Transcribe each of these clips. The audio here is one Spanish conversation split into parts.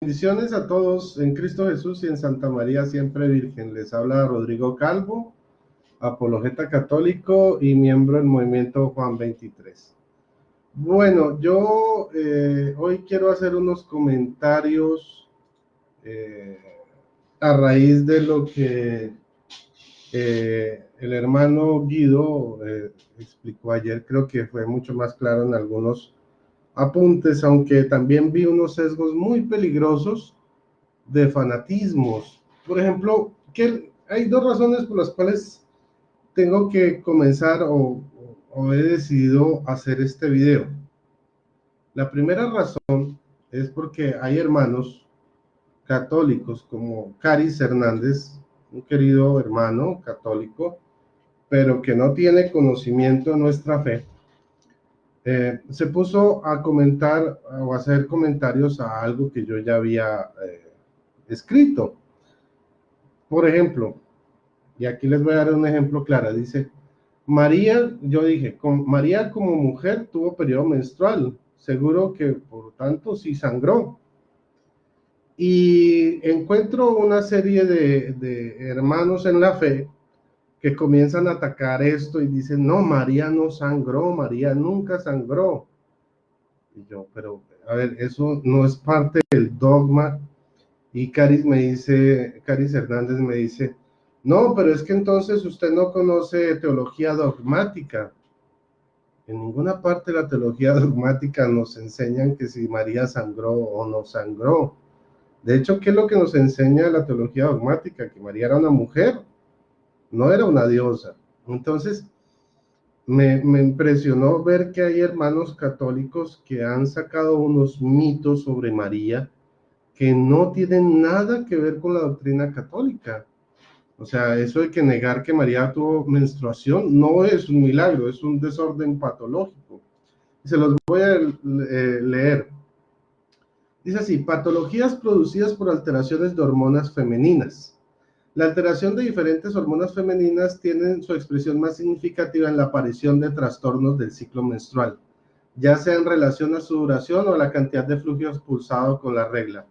Bendiciones a todos en Cristo Jesús y en Santa María Siempre Virgen. Les habla Rodrigo Calvo, apologeta católico y miembro del movimiento Juan 23. Bueno, yo hoy quiero hacer unos comentarios eh, a raíz de lo que el hermano Guido explicó ayer. Creo que fue mucho más claro en algunos apuntes, aunque también vi unos sesgos muy peligrosos de fanatismos. Por ejemplo, que hay dos razones por las cuales tengo que comenzar o he decidido hacer este video. La primera razón es porque hay hermanos católicos como Caris Hernández, un querido hermano católico, pero que no tiene conocimiento de nuestra fe, se puso a comentar o a hacer comentarios a algo que yo ya había escrito. Por ejemplo, y aquí les voy a dar un ejemplo claro. Dice, María, yo dije, María como mujer tuvo periodo menstrual, seguro que por tanto sí sangró. Y encuentro una serie de hermanos en la fe que comienzan a atacar esto y dicen, no, María no sangró, María nunca sangró. Y yo, pero a ver, eso no es parte del dogma. Y Caris Hernández me dice, no, pero es que entonces usted no conoce teología dogmática. En ninguna parte de la teología dogmática nos enseñan que si María sangró o no sangró. De hecho, ¿qué es lo que nos enseña la teología dogmática? Que María era una mujer, no era una diosa. Entonces, me impresionó ver que hay hermanos católicos que han sacado unos mitos sobre María que no tienen nada que ver con la doctrina católica. O sea, eso de que negar que María tuvo menstruación no es un milagro, es un desorden patológico. Se los voy a leer. Dice así, patologías producidas por alteraciones de hormonas femeninas. La alteración de diferentes hormonas femeninas tiene su expresión más significativa en la aparición de trastornos del ciclo menstrual, ya sea en relación a su duración o a la cantidad de flujo expulsado con la regla.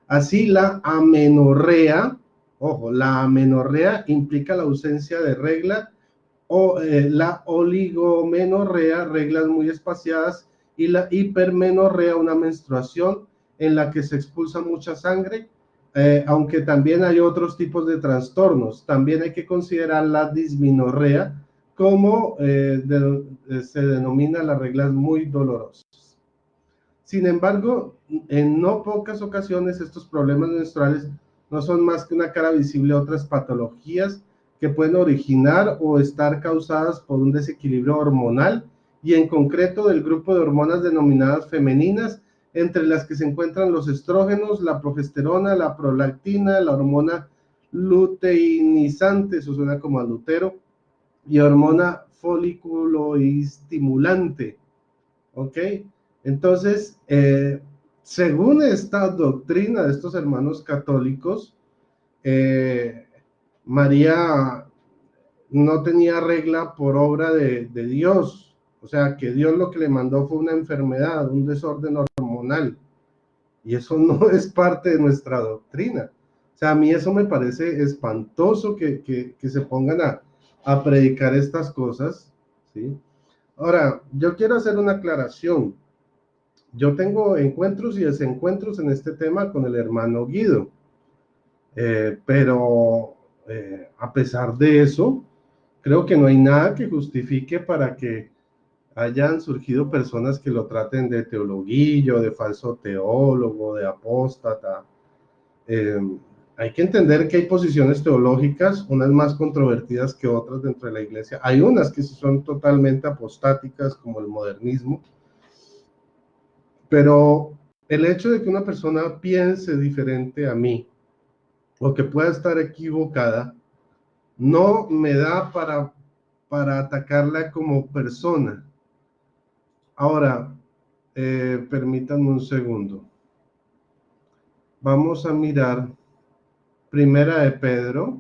Así, la amenorrea, ojo, la amenorrea implica la ausencia de regla, o la oligomenorrea, reglas muy espaciadas, y la hipermenorrea, una menstruación en la que se expulsa mucha sangre, aunque también hay otros tipos de trastornos. También hay que considerar la disminorrea, como se denomina las reglas muy dolorosas. Sin embargo, en no pocas ocasiones estos problemas menstruales no son más que una cara visible a otras patologías que pueden originar o estar causadas por un desequilibrio hormonal, y en concreto del grupo de hormonas denominadas femeninas, entre las que se encuentran los estrógenos, la progesterona, la prolactina, la hormona luteinizante, eso suena como a Lutero, y hormona foliculoestimulante. ¿Ok? Entonces, según esta doctrina de estos hermanos católicos, eh, María no tenía regla por obra de Dios. O sea, que Dios lo que le mandó fue una enfermedad, un desorden hormonal. Y eso no es parte de nuestra doctrina. O sea, a mí eso me parece espantoso que se pongan a predicar estas cosas, ¿sí? Ahora, yo quiero hacer una aclaración. Yo tengo encuentros y desencuentros en este tema con el hermano Guido, pero a pesar de eso, creo que no hay nada que justifique para que hayan surgido personas que lo traten de teologuillo, de falso teólogo, de apóstata. Eh, Hay que entender que hay posiciones teológicas, unas más controvertidas que otras dentro de la iglesia. Hay unas que son totalmente apostáticas, como el modernismo, pero el hecho de que una persona piense diferente a mí o que pueda estar equivocada no me da para atacarla como persona. Ahora, permítanme un segundo. Vamos a mirar Primera de Pedro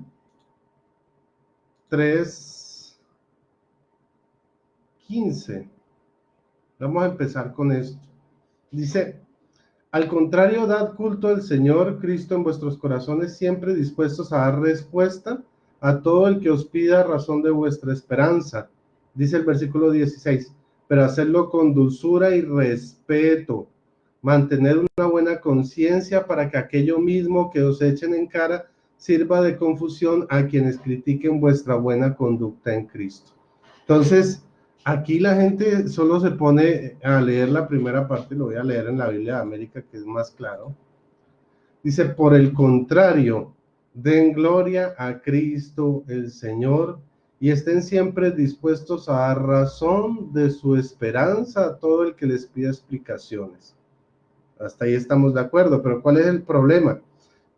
3:15. Vamos a empezar con esto. Dice, Al contrario, dad culto al Señor Cristo en vuestros corazones, siempre dispuestos a dar respuesta a todo el que os pida razón de vuestra esperanza. Dice el versículo 16, pero hacerlo con dulzura y respeto. Mantener una buena conciencia para que aquello mismo que os echen en cara sirva de confusión a quienes critiquen vuestra buena conducta en Cristo. Entonces, aquí la gente solo se pone a leer la primera parte, lo voy a leer en la Biblia de América, que es más claro. Dice, por el contrario, den gloria a Cristo el Señor y estén siempre dispuestos a dar razón de su esperanza a todo el que les pida explicaciones. Hasta ahí estamos de acuerdo, pero ¿cuál es el problema?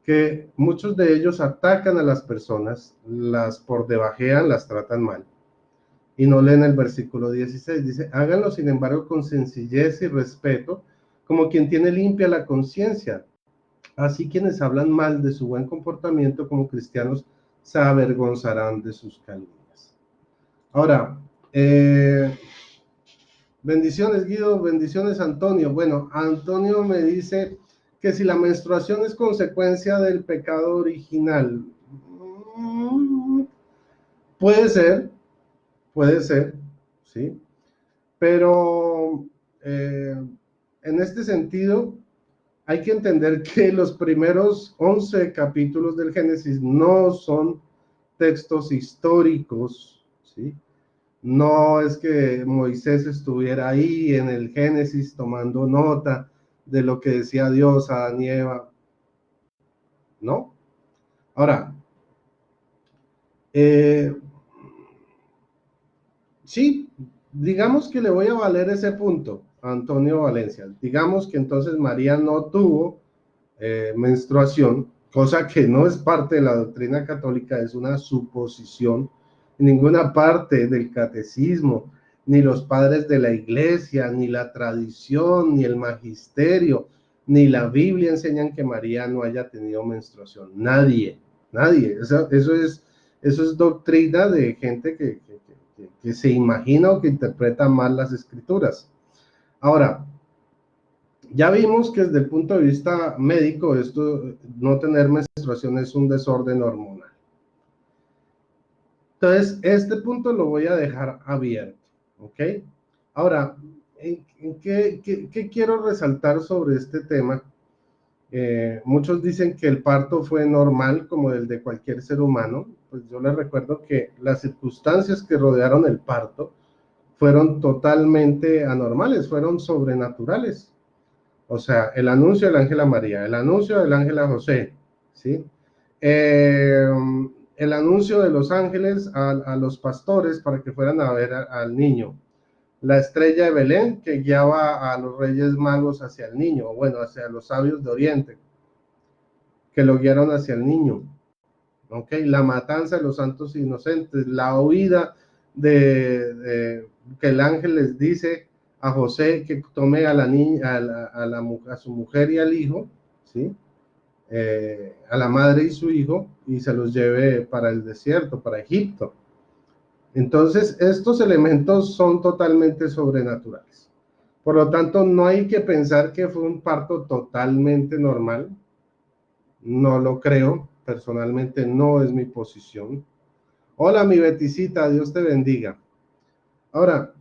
Que muchos de ellos atacan a las personas, las por debajean, las tratan mal. Y no leen el versículo 16, dice, háganlo sin embargo con sencillez y respeto, como quien tiene limpia la conciencia. Así quienes hablan mal de su buen comportamiento como cristianos se avergonzarán de sus calumnias. Ahora, bendiciones Guido, bendiciones Antonio. Bueno, Antonio me dice que si la menstruación es consecuencia del pecado original, puede ser, puede ser, ¿sí? Pero en este sentido, hay que entender que los primeros 11 capítulos del Génesis no son textos históricos, ¿sí? No es que Moisés estuviera ahí en el Génesis tomando nota de lo que decía Dios a Adán y Eva, ¿no? Ahora, eh, sí, digamos que le voy a valer ese punto a Antonio Valencia. Digamos que entonces María no tuvo menstruación, cosa que no es parte de la doctrina católica, es una suposición. En ninguna parte del catecismo, ni los padres de la iglesia, ni la tradición, ni el magisterio, ni la Biblia enseñan que María no haya tenido menstruación. Nadie, nadie. Eso es doctrina de gente que se imagina o que interpreta mal las escrituras. Ahora, ya vimos que desde el punto de vista médico, esto, no tener menstruación es un desorden hormonal. Entonces, este punto lo voy a dejar abierto, ¿ok? Ahora, ¿qué quiero resaltar sobre este tema? Muchos dicen que el parto fue normal, como el de cualquier ser humano. Pues yo les recuerdo que las circunstancias que rodearon el parto fueron totalmente anormales, fueron sobrenaturales. O sea, el anuncio del ángel a María, el anuncio del ángel a José, ¿sí? Eh, el anuncio de los ángeles a los pastores para que fueran a ver al niño. La estrella de Belén que guiaba a los reyes magos hacia el niño, bueno, hacia los sabios de Oriente, que lo guiaron hacia el niño. ¿Ok? La matanza de los santos inocentes, la huida que el ángel les dice a José que tome a la niña, a su mujer y al hijo, ¿sí? A la madre y su hijo, y se los lleve para el desierto, para Egipto. Entonces, estos elementos son totalmente sobrenaturales. Por lo tanto, no hay que pensar que fue un parto totalmente normal. No lo creo. Personalmente no es mi posición. Hola, mi Beticita, Dios te bendiga. Ahora,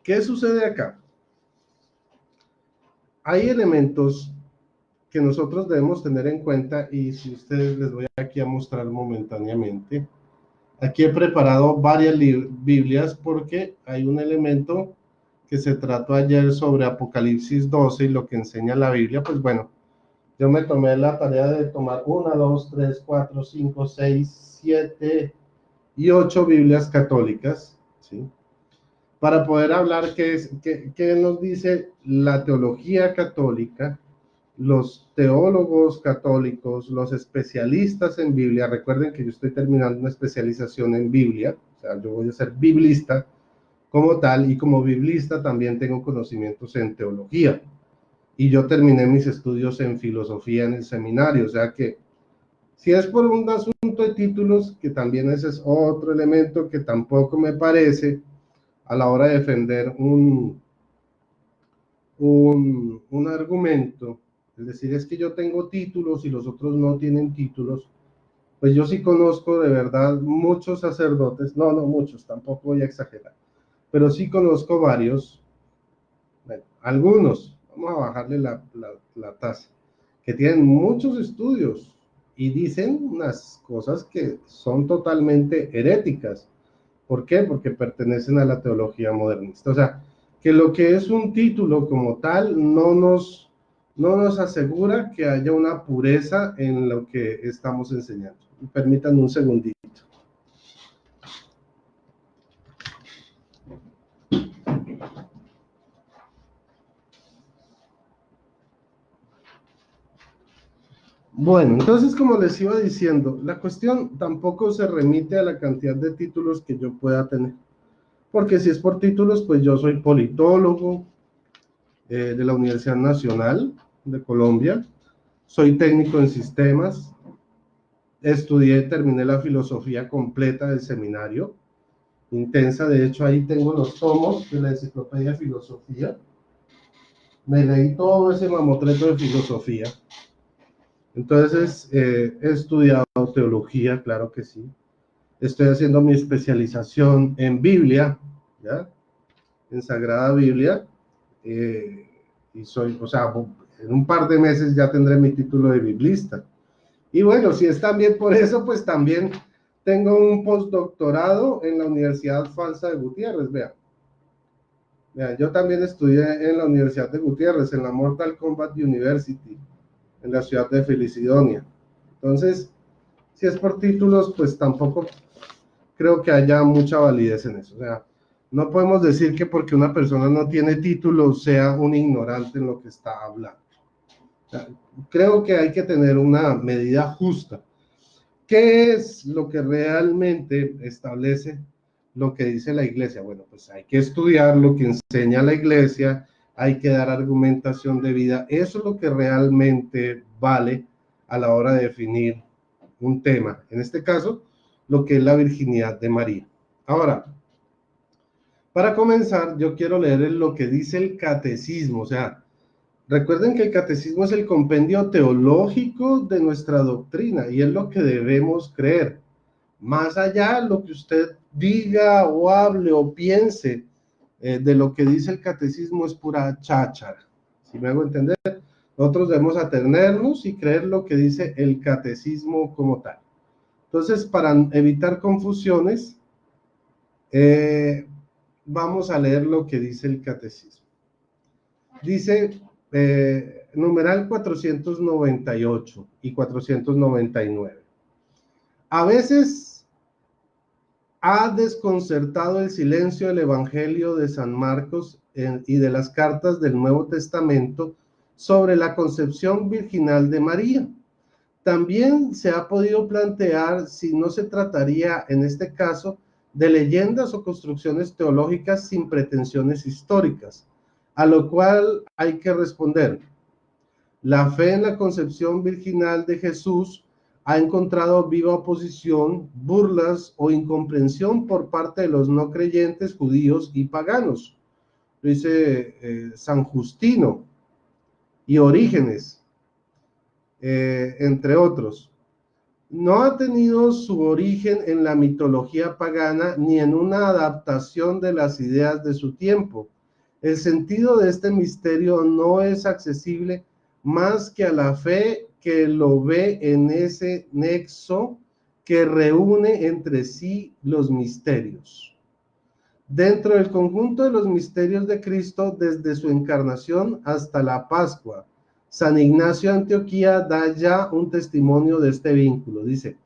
¿qué sucede acá? Hay elementos que nosotros debemos tener en cuenta y si ustedes les voy aquí a mostrar momentáneamente. Aquí he preparado varias Biblias porque hay un elemento que se trató ayer sobre Apocalipsis 12 y lo que enseña la Biblia. Pues bueno, yo me tomé la tarea de tomar 1, 2, 3, 4, 5, 6, 7 y 8 Biblias católicas, ¿sí? Para poder hablar qué nos dice la teología católica, los teólogos católicos, los especialistas en Biblia. Recuerden que yo estoy terminando una especialización en Biblia, o sea, yo voy a ser biblista como tal, y como biblista también tengo conocimientos en teología. Y yo terminé mis estudios en filosofía en el seminario, o sea que si es por un asunto de títulos, que también ese es otro elemento que tampoco me parece a la hora de defender un argumento, es decir, es que yo tengo títulos y los otros no tienen títulos, pues yo sí conozco de verdad muchos sacerdotes, no, no muchos, tampoco voy a exagerar, pero sí conozco varios, bueno, algunos, vamos a bajarle la tasa, que tienen muchos estudios y dicen unas cosas que son totalmente heréticas. ¿Por qué? Porque pertenecen a la teología modernista. O sea, que lo que es un título como tal no nos asegura que haya una pureza en lo que estamos enseñando. Permítanme un segundito. Bueno, entonces como les iba diciendo, la cuestión tampoco se remite a la cantidad de títulos que yo pueda tener, porque si es por títulos, pues yo soy politólogo de la Universidad Nacional de Colombia, soy técnico en sistemas, estudié, terminé la filosofía completa del seminario, intensa, de hecho ahí tengo los tomos de la enciclopedia de filosofía, me leí todo ese mamotreto de filosofía. Entonces, he estudiado teología, claro que sí. Estoy haciendo mi especialización en Biblia, ¿ya? En Sagrada Biblia. eh, y soy, o sea, en un par de meses ya tendré mi título de biblista. Y bueno, si es también por eso, pues también tengo un postdoctorado en la Universidad Falsa de Gutiérrez, vean. Vean, yo también estudié en la Universidad de Gutiérrez, en la Mortal Kombat University, en la ciudad de Felicidonia. Entonces, si es por títulos, pues tampoco creo que haya mucha validez en eso. O sea, no podemos decir que porque una persona no tiene título sea un ignorante en lo que está hablando. O sea, creo que hay que tener una medida justa. ¿Qué es lo que realmente establece lo que dice la iglesia? Bueno, pues hay que estudiar lo que enseña la iglesia, hay que dar argumentación de vida. Eso es lo que realmente vale a la hora de definir un tema. En este caso, lo que es la virginidad de María. Ahora, para comenzar, yo quiero leer lo que dice el catecismo, o sea, recuerden que el catecismo es el compendio teológico de nuestra doctrina y es lo que debemos creer. Más allá de lo que usted diga o hable o piense de lo que dice el catecismo es pura cháchara. ¿Sí me hago entender? Nosotros debemos atenernos y creer lo que dice el catecismo como tal. Entonces, para evitar confusiones, eh, vamos a leer lo que dice el catecismo. Dice numeral 498 y 499. A veces ha desconcertado el silencio del Evangelio de San Marcos y de las cartas del Nuevo Testamento sobre la concepción virginal de María. También se ha podido plantear si no se trataría en este caso de leyendas o construcciones teológicas sin pretensiones históricas, a lo cual hay que responder. La fe en la concepción virginal de Jesús ha encontrado viva oposición, burlas o incomprensión por parte de los no creyentes judíos y paganos. Lo dice San Justino y Orígenes, entre otros. No ha tenido su origen en la mitología pagana ni en una adaptación de las ideas de su tiempo. El sentido de este misterio no es accesible más que a la fe que lo ve en ese nexo que reúne entre sí los misterios. Dentro del conjunto de los misterios de Cristo, desde su encarnación hasta la Pascua, San Ignacio de Antioquía da ya un testimonio de este vínculo. Dice,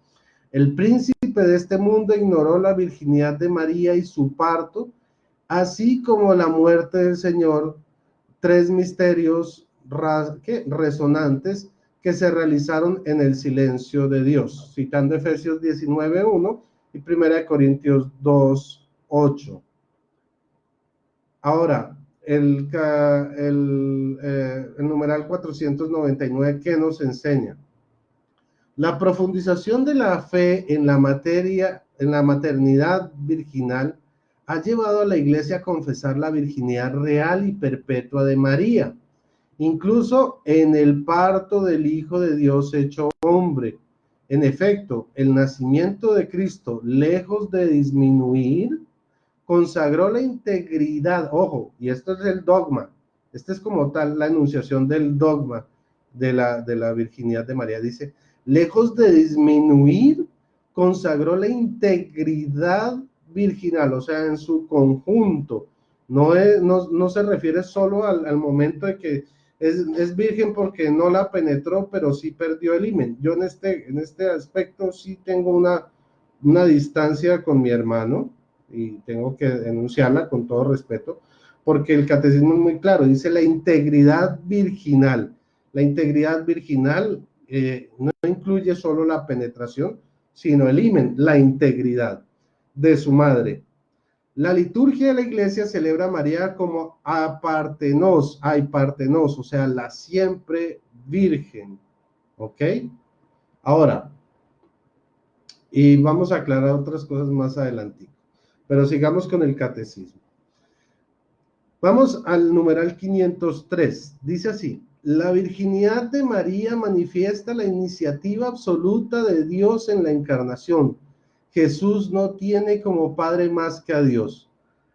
el príncipe de este mundo ignoró la virginidad de María y su parto, así como la muerte del Señor, tres misterios resonantes que se realizaron en el silencio de Dios, citando Efesios 19:1 y 1 Corintios 2:8. Ahora, el numeral 499, ¿qué nos enseña? La profundización de la fe en la materia, en la maternidad virginal, ha llevado a la Iglesia a confesar la virginidad real y perpetua de María, incluso en el parto del Hijo de Dios hecho hombre. En efecto, el nacimiento de Cristo, lejos de disminuir, consagró la integridad, ojo, y esto es el dogma, este es como tal la enunciación del dogma de la virginidad de María, dice, lejos de disminuir, consagró la integridad virginal, o sea, en su conjunto, no se refiere solo al momento de que es virgen porque no la penetró, pero sí perdió el himen. Yo en este aspecto sí tengo una distancia con mi hermano, y tengo que denunciarla con todo respeto, porque el catecismo es muy claro, dice la integridad virginal. La integridad virginal no incluye solo la penetración, sino el himen, la integridad de su madre. La liturgia de la iglesia celebra a María como apartenos, o sea, la siempre virgen. ¿Ok? Ahora, y vamos a aclarar otras cosas más adelante, pero sigamos con el catecismo. Vamos al numeral 503. Dice así: la virginidad de María manifiesta la iniciativa absoluta de Dios en la encarnación. Jesús no tiene como padre más que a Dios.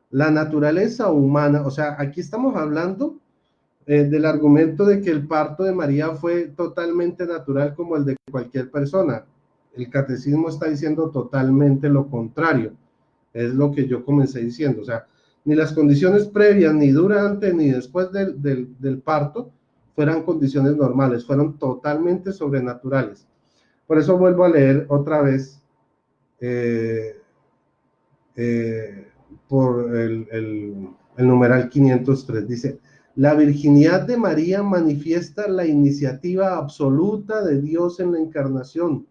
La naturaleza humana, o sea, aquí estamos hablando del argumento de que el parto de María fue totalmente natural como el de cualquier persona. El catecismo está diciendo totalmente lo contrario. Es lo que yo comencé diciendo, o sea, ni las condiciones previas, ni durante, ni después del parto, fueran condiciones normales, fueron totalmente sobrenaturales. Por eso vuelvo a leer otra vez eh, eh, por el numeral 503. Dice, la virginidad de María manifiesta la iniciativa absoluta de Dios en la encarnación.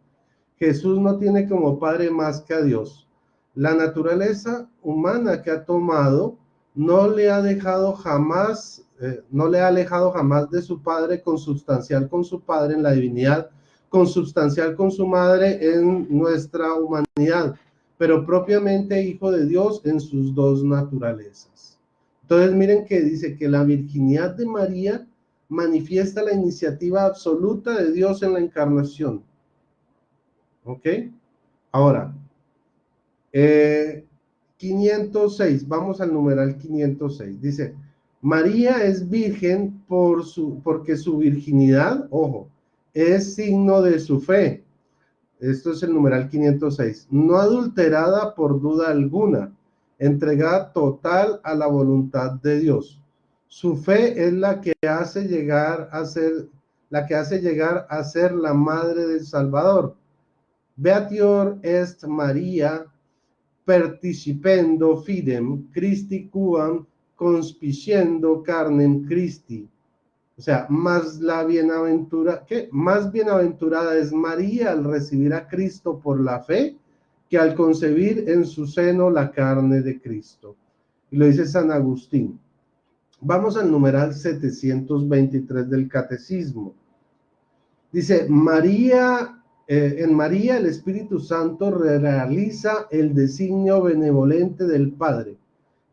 Jesús no tiene como padre más que a Dios. La naturaleza humana que ha tomado no le ha dejado jamás, no le ha alejado jamás de su padre, consubstancial con su padre en la divinidad, consubstancial con su madre en nuestra humanidad, pero propiamente hijo de Dios en sus dos naturalezas. Entonces miren que dice que la virginidad de María manifiesta la iniciativa absoluta de Dios en la encarnación. ¿Ok? Ahora, 506, vamos al numeral 506. Dice, María es virgen porque su virginidad, ojo, es signo de su fe. Esto es el numeral 506. No adulterada por duda alguna, entregada total a la voluntad de Dios. Su fe es la que hace llegar a ser, la madre del Salvador. Beatior est Maria participendo fidem Christi quam conspiciendo carnem Christi. O sea, más bienaventurada es María al recibir a Cristo por la fe que al concebir en su seno la carne de Cristo. Y lo dice San Agustín. Vamos al numeral 723 del Catecismo. Dice, en María el Espíritu Santo realiza el designio benevolente del Padre.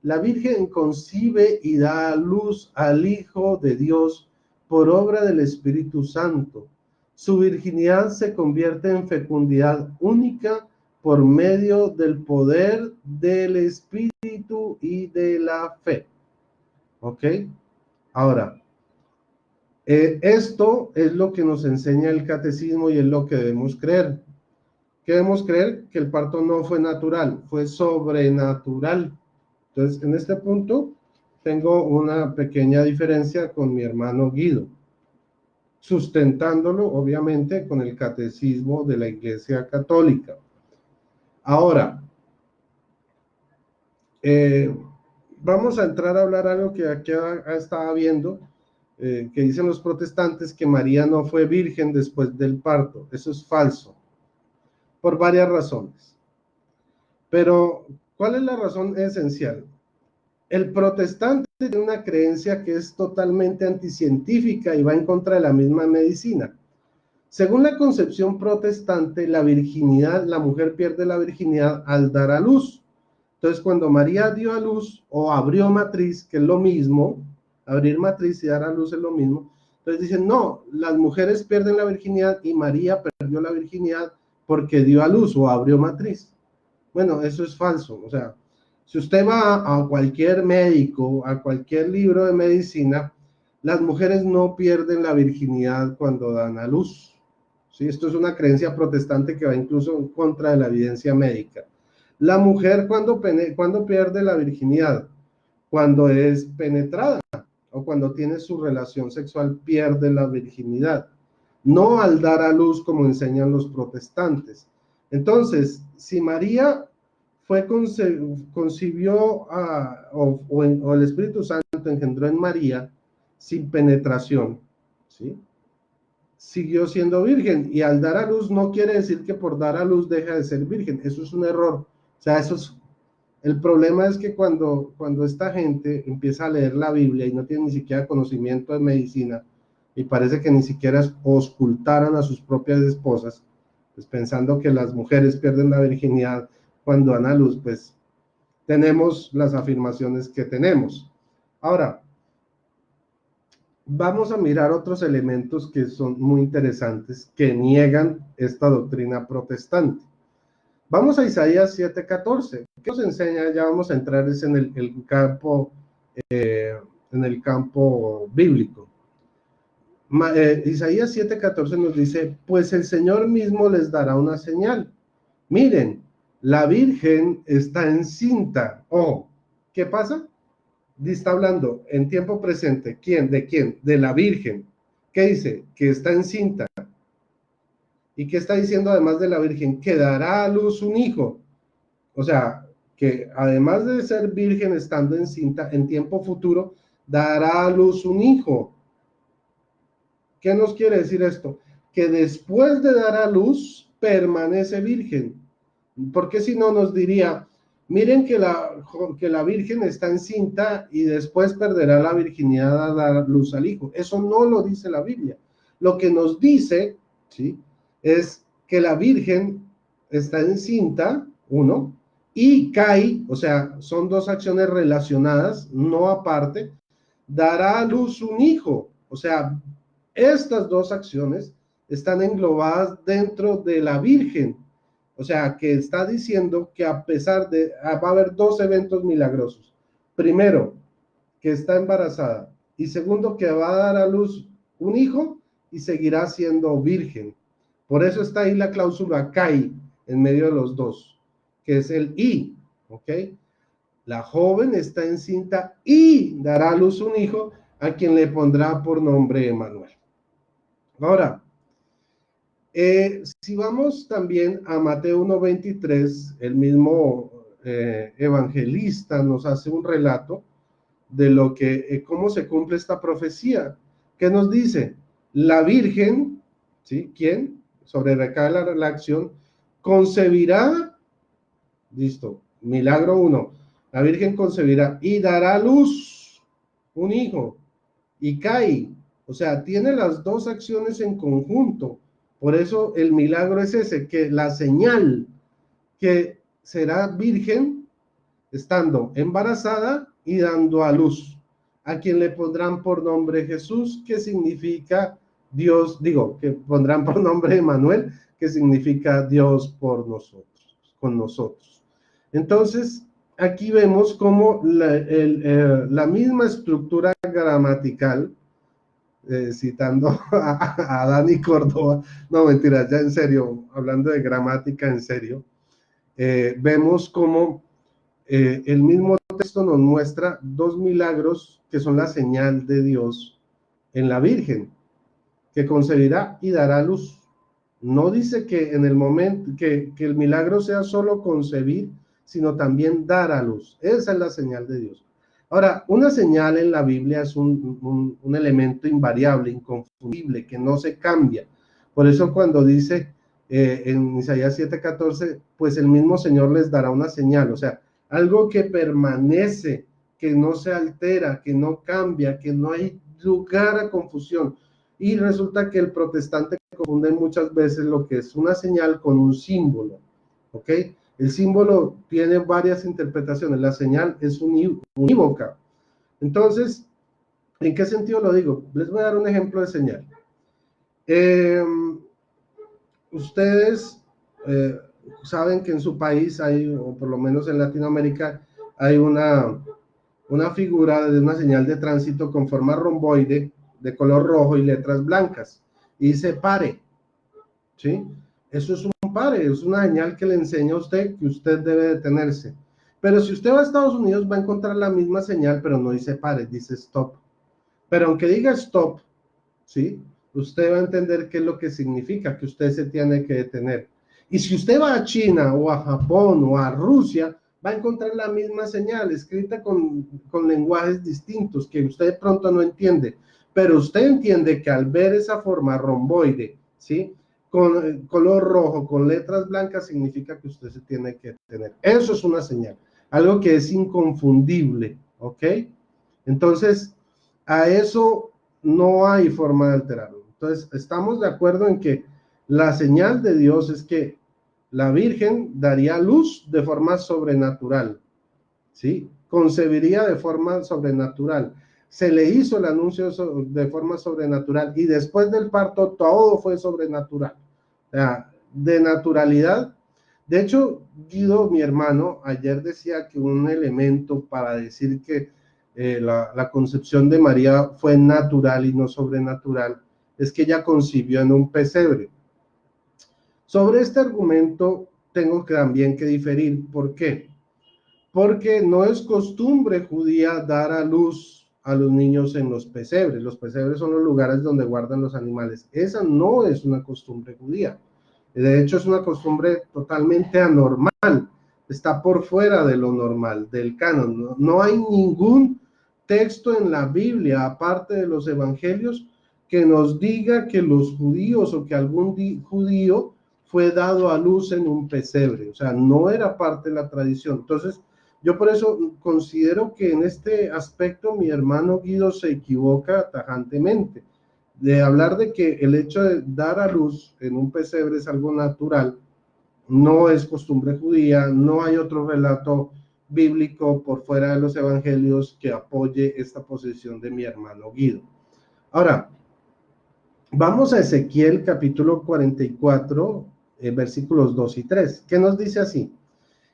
La Virgen concibe y da a luz al Hijo de Dios por obra del Espíritu Santo. Su virginidad se convierte en fecundidad única por medio del poder del Espíritu y de la fe. ¿Ok? Ahora, esto es lo que nos enseña el catecismo y es lo que debemos creer. ¿Qué debemos creer? Que el parto no fue natural, fue sobrenatural. Entonces, en este punto, tengo una pequeña diferencia con mi hermano Guido, sustentándolo, obviamente, con el catecismo de la Iglesia Católica. Ahora, vamos a entrar a hablar algo que aquí estaba viendo, que dicen los protestantes que María no fue virgen después del parto. Eso es falso, por varias razones. Pero, ¿cuál es la razón esencial? El protestante tiene una creencia que es totalmente anticientífica y va en contra de la misma medicina. Según la concepción protestante, la mujer pierde la virginidad al dar a luz. Entonces, cuando María dio a luz o abrió matriz, que es lo mismo, abrir matriz y dar a luz es lo mismo, entonces dicen, no, las mujeres pierden la virginidad y María perdió la virginidad porque dio a luz o abrió matriz. Bueno, eso es falso. O sea, si usted va a cualquier médico, a cualquier libro de medicina, las mujeres no pierden la virginidad cuando dan a luz. ¿Sí? Esto es una creencia protestante que va incluso en contra de la evidencia médica. La mujer cuando pierde la virginidad, cuando es penetrada o cuando tiene su relación sexual, pierde la virginidad. No al dar a luz como enseñan los protestantes. Entonces, si María concibió o el Espíritu Santo engendró en María sin penetración, ¿sí? Siguió siendo virgen, y al dar a luz no quiere decir que por dar a luz deja de ser virgen. Eso es un error. O sea, el problema es que cuando esta gente empieza a leer la Biblia y no tiene ni siquiera conocimiento de medicina, y parece que ni siquiera auscultaran a sus propias esposas, pues pensando que las mujeres pierden la virginidad cuando dan a luz, pues tenemos las afirmaciones que tenemos. Ahora, vamos a mirar otros elementos que son muy interesantes, que niegan esta doctrina protestante. Vamos a Isaías 7:14. ¿Qué nos enseña? Ya vamos a entrar en el campo bíblico. Isaías 7:14 nos dice, pues el Señor mismo les dará una señal. Miren, la Virgen está encinta. Ojo, ¿qué pasa? Está hablando en tiempo presente. ¿Quién? ¿De quién? De la Virgen. ¿Qué dice? Que está encinta. ¿Y qué está diciendo además de la Virgen? Que dará a luz un hijo. O sea, que además de ser virgen estando encinta, en tiempo futuro, dará a luz un hijo. ¿Qué nos quiere decir esto? Que después de dar a luz, permanece virgen. Porque si no nos diría, miren que la virgen está encinta y después perderá la virginidad a dar luz al hijo. Eso no lo dice la Biblia. Lo que nos dice, ¿sí?, es que la virgen está encinta, uno, y cae, o sea, son dos acciones relacionadas, no aparte, dará a luz un hijo. O sea, estas dos acciones están englobadas dentro de la Virgen. O sea, que está diciendo que a pesar de, va a haber dos eventos milagrosos. Primero, que está embarazada. Y segundo, que va a dar a luz un hijo y seguirá siendo virgen. Por eso está ahí la cláusula CAI en medio de los dos, que es el y, ¿ok? La joven está encinta y dará a luz un hijo a quien le pondrá por nombre Emmanuel. Ahora, si vamos también a Mateo 1:23, el mismo evangelista nos hace un relato de lo que, cómo se cumple esta profecía. ¿Qué nos dice? La Virgen, ¿sí? ¿Quién? Sobre recae la acción, concebirá, listo, milagro 1, la Virgen concebirá y dará a luz un hijo, y cae, o sea, tiene las dos acciones en conjunto. Por eso el milagro es ese, que la señal que será virgen estando embarazada y dando a luz, a quien le pondrán por nombre Jesús, que significa Dios, que pondrán por nombre Emmanuel, que significa Dios por nosotros, con nosotros. Entonces, aquí vemos cómo la misma estructura gramatical, citando a Dani Córdoba, no mentiras, ya en serio, hablando de gramática en serio, vemos cómo el mismo texto nos muestra dos milagros que son la señal de Dios en la Virgen, que concebirá y dará luz. No dice que en el momento que el milagro sea solo concebir, sino también dar a luz. Esa es la señal de Dios. Ahora, una señal en la Biblia es un elemento invariable, inconfundible, que no se cambia. Por eso cuando dice en Isaías 7:14, pues el mismo Señor les dará una señal, o sea, algo que permanece, que no se altera, que no cambia, que no hay lugar a confusión. Y resulta que el protestante confunde muchas veces lo que es una señal con un símbolo, ¿ok? El símbolo tiene varias interpretaciones, la señal es unívoca. Entonces, ¿en qué sentido lo digo? Les voy a dar un ejemplo de señal. Ustedes saben que en su país hay, o por lo menos en Latinoamérica, hay una figura de una señal de tránsito con forma romboide, de color rojo y letras blancas. Y dice pare, ¿sí? Eso es un pare, es una señal que le enseña a usted que usted debe detenerse. Pero si usted va a Estados Unidos, va a encontrar la misma señal, pero no dice pare, dice stop. Pero aunque diga stop, ¿sí? Usted va a entender qué es lo que significa, que usted se tiene que detener. Y si usted va a China o a Japón o a Rusia, va a encontrar la misma señal, escrita con lenguajes distintos que usted de pronto no entiende. Pero usted entiende que al ver esa forma romboide, ¿sí? Con color rojo, con letras blancas, significa que usted se tiene que detener. Eso es una señal, algo que es inconfundible, ¿ok? Entonces, a eso no hay forma de alterarlo. Entonces, estamos de acuerdo en que la señal de Dios es que la Virgen daría luz de forma sobrenatural, ¿sí? Concebiría de forma sobrenatural. Se le hizo el anuncio de forma sobrenatural y después del parto todo fue sobrenatural. O sea, de naturalidad. De hecho, Guido, mi hermano, ayer decía que un elemento para decir que la concepción de María fue natural y no sobrenatural es que ella concibió en un pesebre. Sobre este argumento tengo también que diferir. ¿Por qué? Porque no es costumbre judía dar a luz a los niños en los pesebres. Los pesebres son los lugares donde guardan los animales. Esa no es una costumbre judía. De hecho, es una costumbre totalmente anormal. Está por fuera de lo normal, del canon. No hay ningún texto en la Biblia, aparte de los evangelios, que nos diga que los judíos o que algún judío fue dado a luz en un pesebre. O sea, no era parte de la tradición. Entonces, yo por eso considero que en este aspecto mi hermano Guido se equivoca tajantemente. De hablar de que el hecho de dar a luz en un pesebre es algo natural, no es costumbre judía, no hay otro relato bíblico por fuera de los evangelios que apoye esta posición de mi hermano Guido. Ahora, vamos a Ezequiel capítulo 44, versículos 2 y 3, que nos dice así: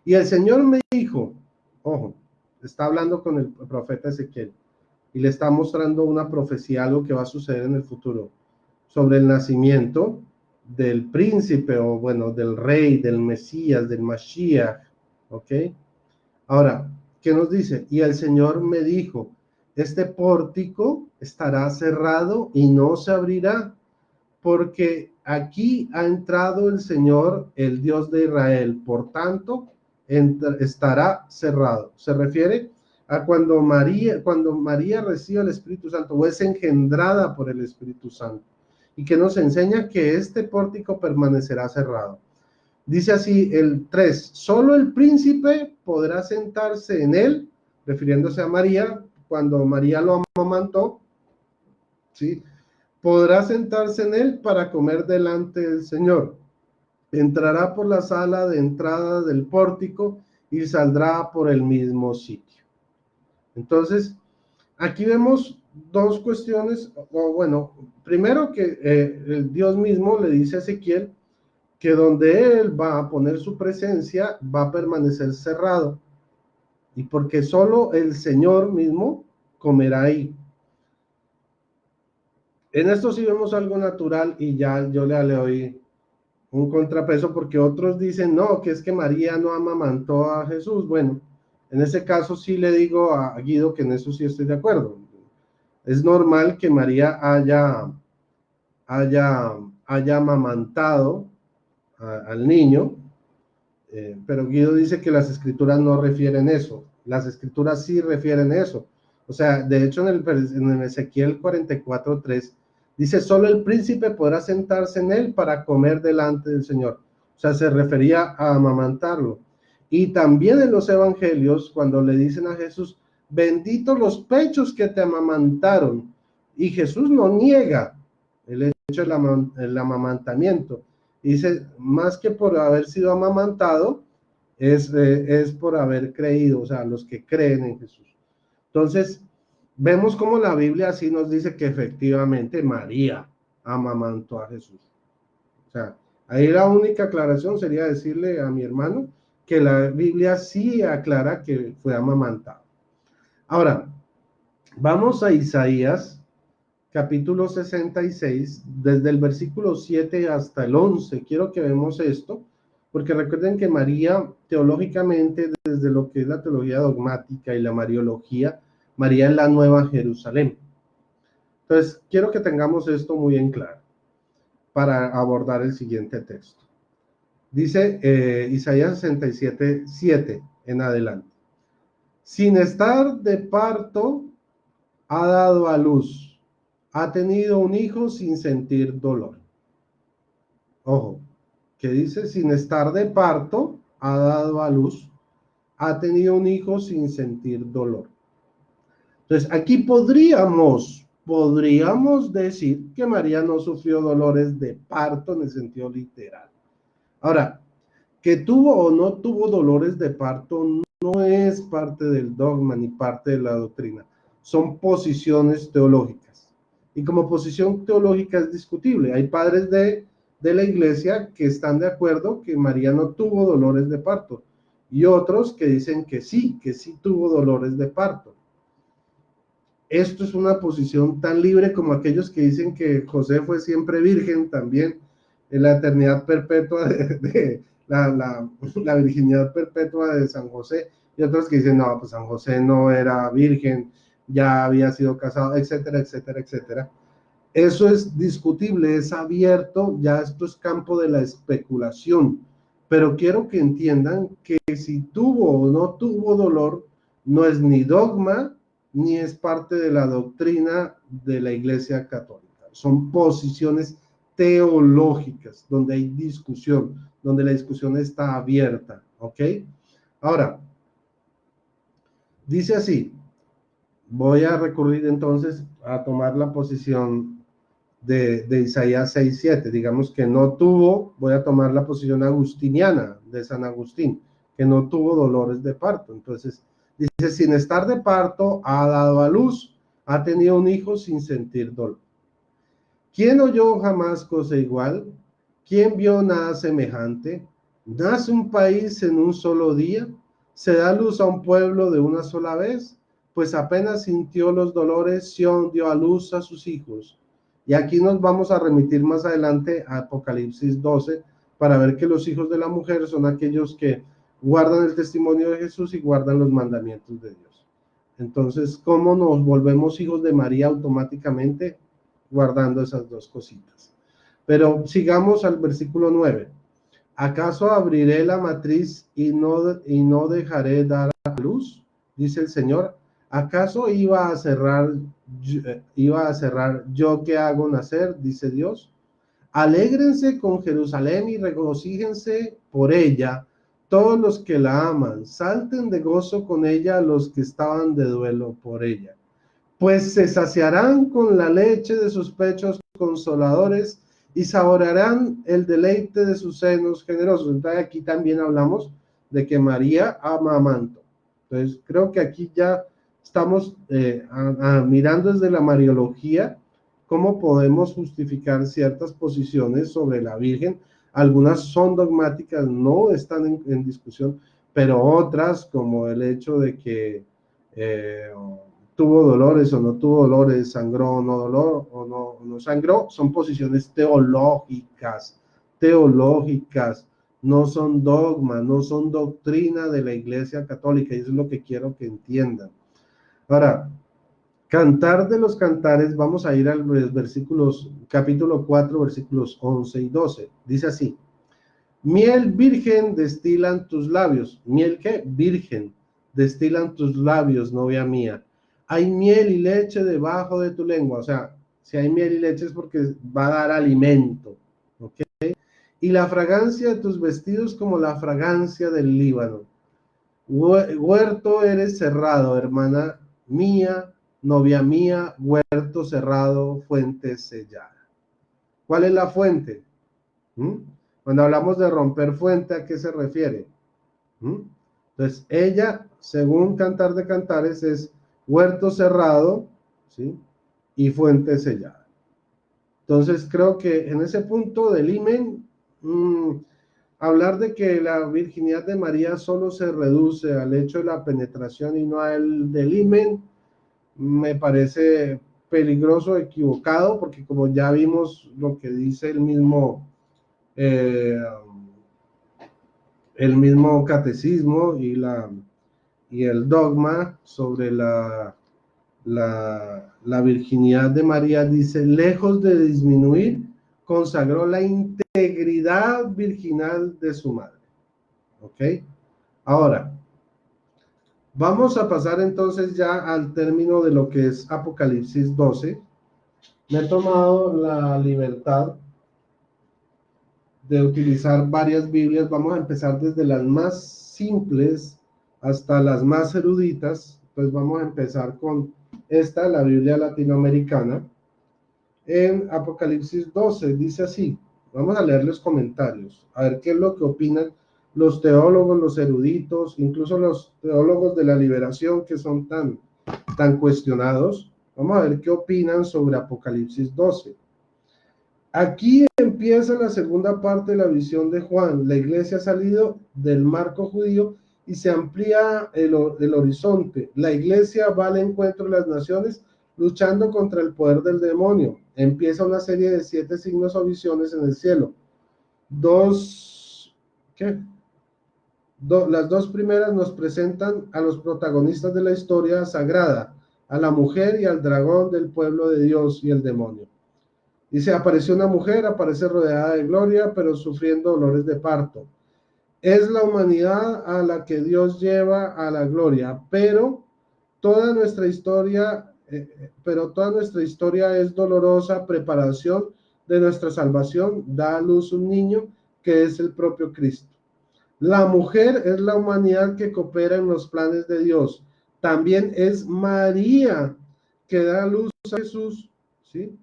y el Señor me dijo, ojo, está hablando con el profeta Ezequiel, y le está mostrando una profecía, algo que va a suceder en el futuro, sobre el nacimiento del príncipe, o bueno, del rey, del Mesías, del Mashiach, ¿ok? Ahora, ¿qué nos dice? Y el Señor me dijo, este pórtico estará cerrado y no se abrirá, porque aquí ha entrado el Señor, el Dios de Israel, por tanto, estará cerrado. Se refiere a cuando María recibe el Espíritu Santo o es engendrada por el Espíritu Santo, y que nos enseña que este pórtico permanecerá cerrado. Dice así el 3, solo el príncipe podrá sentarse en él, refiriéndose a María, cuando María lo amamantó, ¿sí? Podrá sentarse en él para comer delante del Señor. Entrará por la sala de entrada del pórtico y saldrá por el mismo sitio. Entonces, aquí vemos dos cuestiones, o bueno, primero que el Dios mismo le dice a Ezequiel que donde él va a poner su presencia va a permanecer cerrado, y porque solo el Señor mismo comerá ahí. En esto sí vemos algo natural, y ya yo le doy un contrapeso, porque otros dicen, no, que es que María no amamantó a Jesús. Bueno, en ese caso sí le digo a Guido que en eso sí estoy de acuerdo. Es normal que María haya amamantado al niño, pero Guido dice que las escrituras no refieren eso. Las escrituras sí refieren eso. O sea, de hecho en el Ezequiel 44:3 dice, solo el príncipe podrá sentarse en él para comer delante del Señor. O sea, se refería a amamantarlo. Y también en los evangelios, cuando le dicen a Jesús, benditos los pechos que te amamantaron, y Jesús no niega el hecho del amamantamiento. Dice, más que por haber sido amamantado, es por haber creído, o sea, los que creen en Jesús. Entonces, vemos cómo la Biblia así nos dice que efectivamente María amamantó a Jesús. O sea, ahí la única aclaración sería decirle a mi hermano que la Biblia sí aclara que fue amamantado. Ahora, vamos a Isaías, capítulo 66, desde el versículo 7 hasta el 11. Quiero que vemos esto, porque recuerden que María, teológicamente, desde lo que es la teología dogmática y la mariología, María es la nueva Jerusalén. Entonces, quiero que tengamos esto muy en claro para abordar el siguiente texto. Dice Isaías 67, 7 en adelante. Sin estar de parto, ha dado a luz, ha tenido un hijo sin sentir dolor. Ojo, que dice, sin estar de parto, ha dado a luz, ha tenido un hijo sin sentir dolor. Entonces, aquí podríamos decir que María no sufrió dolores de parto en el sentido literal. Ahora, que tuvo o no tuvo dolores de parto no es parte del dogma ni parte de la doctrina. Son posiciones teológicas. Y como posición teológica es discutible. Hay padres de la iglesia que están de acuerdo que María no tuvo dolores de parto. Y otros que dicen que sí tuvo dolores de parto. Esto es una posición tan libre como aquellos que dicen que José fue siempre virgen también, en la eternidad perpetua de la virginidad perpetua de San José, y otros que dicen, no, pues San José no era virgen, ya había sido casado, etcétera, etcétera, etcétera. Eso es discutible, es abierto, ya esto es campo de la especulación, pero quiero que entiendan que si tuvo o no tuvo dolor, no es ni dogma, ni es parte de la doctrina de la Iglesia Católica. Son posiciones teológicas, donde hay discusión, donde la discusión está abierta, ¿ok? Ahora, dice así, voy a recurrir entonces a tomar la posición de Isaías 6:7, digamos que no tuvo, voy a tomar la posición agustiniana de San Agustín, que no tuvo dolores de parto. Entonces, dice, sin estar de parto, ha dado a luz, ha tenido un hijo sin sentir dolor. ¿Quién oyó jamás cosa igual? ¿Quién vio nada semejante? ¿Nace un país en un solo día? ¿Se da luz a un pueblo de una sola vez? Pues apenas sintió los dolores, Sión dio a luz a sus hijos. Y aquí nos vamos a remitir más adelante a Apocalipsis 12 para ver que los hijos de la mujer son aquellos que guardan el testimonio de Jesús y guardan los mandamientos de Dios. Entonces, ¿cómo nos volvemos hijos de María automáticamente? Guardando esas dos cositas. Pero sigamos al versículo 9. ¿Acaso abriré la matriz y no dejaré dar a luz? Dice el Señor. ¿Acaso iba a cerrar yo que hago nacer? Dice Dios. Alégrense con Jerusalén y regocíjense por ella todos los que la aman. Salten de gozo con ella los que estaban de duelo por ella. Pues se saciarán con la leche de sus pechos consoladores y saborearán el deleite de sus senos generosos. Entonces aquí también hablamos de que María amamantó. Entonces creo que aquí ya estamos mirando desde la mariología cómo podemos justificar ciertas posiciones sobre la Virgen. Algunas son dogmáticas, no están en discusión, pero otras, como el hecho de que tuvo dolores o no tuvo dolores, sangró o no dolor o no sangró, son posiciones teológicas, no son dogmas, no son doctrina de la Iglesia Católica, y eso es lo que quiero que entiendan. Ahora, Cantar de los Cantares, vamos a ir al versículos, capítulo 4, versículos 11 y 12. Dice así: miel virgen destilan tus labios. ¿Miel qué? Virgen. Destilan tus labios, novia mía. Hay miel y leche debajo de tu lengua. O sea, si hay miel y leche es porque va a dar alimento. ¿Ok? Y la fragancia de tus vestidos como la fragancia del Líbano. Huerto eres cerrado, hermana mía, novia mía, huerto cerrado, fuente sellada. ¿Cuál es la fuente? ¿Mm? Cuando hablamos de romper fuente, ¿a qué se refiere? ¿Mm? Entonces, ella, según Cantar de Cantares, es huerto cerrado, ¿sí? Y fuente sellada. Entonces, creo que en ese punto del himen, hablar de que la virginidad de María solo se reduce al hecho de la penetración y no al del himen, me parece peligroso, equivocado, porque como ya vimos lo que dice eh, el mismo catecismo y el dogma sobre la virginidad de María, dice, lejos de disminuir, consagró la integridad virginal de su madre. ¿Ok? Ahora, vamos a pasar entonces ya al término de lo que es Apocalipsis 12. Me he tomado la libertad de utilizar varias Biblias. Vamos a empezar desde las más simples hasta las más eruditas. Pues vamos a empezar con esta, la Biblia latinoamericana. En Apocalipsis 12 dice así, vamos a leer los comentarios, a ver qué es lo que opinan los teólogos, los eruditos, incluso los teólogos de la liberación que son tan cuestionados. Vamos a ver qué opinan sobre Apocalipsis 12. Aquí empieza la segunda parte de la visión de Juan. La iglesia ha salido del marco judío y se amplía el horizonte. La iglesia va al encuentro de las naciones luchando contra el poder del demonio. Empieza una serie de 7 signos o visiones en el cielo. Las dos primeras nos presentan a los protagonistas de la historia sagrada, a la mujer y al dragón del pueblo de Dios y el demonio. Dice, apareció una mujer, aparece rodeada de gloria, pero sufriendo dolores de parto. Es la humanidad a la que Dios lleva a la gloria, toda nuestra historia es dolorosa preparación de nuestra salvación. Da a luz un niño que es el propio Cristo. La mujer es la humanidad que coopera en los planes de Dios. También es María que da a luz a Jesús, ¿sí?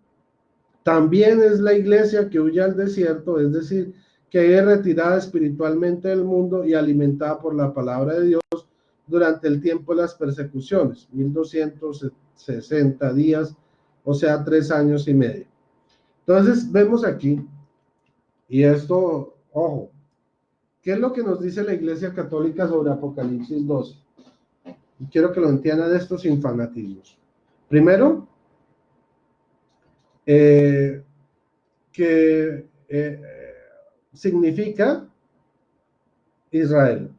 También es la iglesia que huye al desierto, es decir, que es retirada espiritualmente del mundo y alimentada por la palabra de Dios durante el tiempo de las persecuciones, 1260 días, o sea, 3 años y medio. Entonces, vemos aquí, y esto, ojo, ¿qué es lo que nos dice la Iglesia Católica sobre Apocalipsis 12? Y quiero que lo entiendan esto sin fanatismos. Primero, que significa Israel.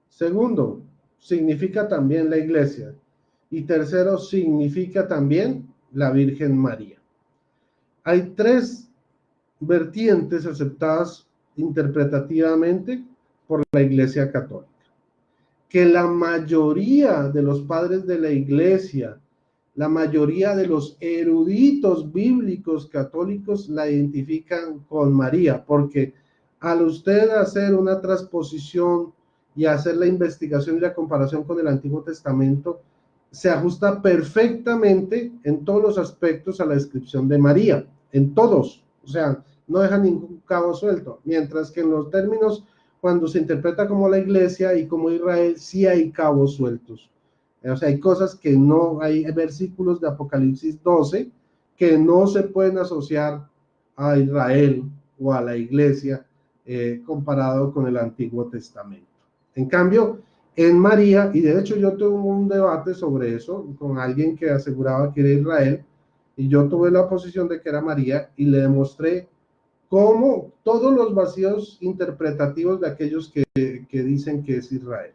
Segundo, significa también la iglesia. Y tercero, significa también la Virgen María. Hay 3 vertientes aceptadas interpretativamente por la Iglesia Católica. Que la mayoría de los padres de la iglesia, la mayoría de los eruditos bíblicos católicos la identifican con María, porque al usted hacer una transposición y hacer la investigación y la comparación con el Antiguo Testamento, se ajusta perfectamente en todos los aspectos a la descripción de María, en todos, o sea, no deja ningún cabo suelto, mientras que en los términos cuando se interpreta como la iglesia y como Israel, sí hay cabos sueltos. O sea, hay cosas que no, hay versículos de Apocalipsis 12 que no se pueden asociar a Israel o a la iglesia comparado con el Antiguo Testamento. En cambio, en María, y de hecho yo tuve un debate sobre eso con alguien que aseguraba que era Israel, y yo tuve la posición de que era María, y le demostré como todos los vacíos interpretativos de aquellos que dicen que es Israel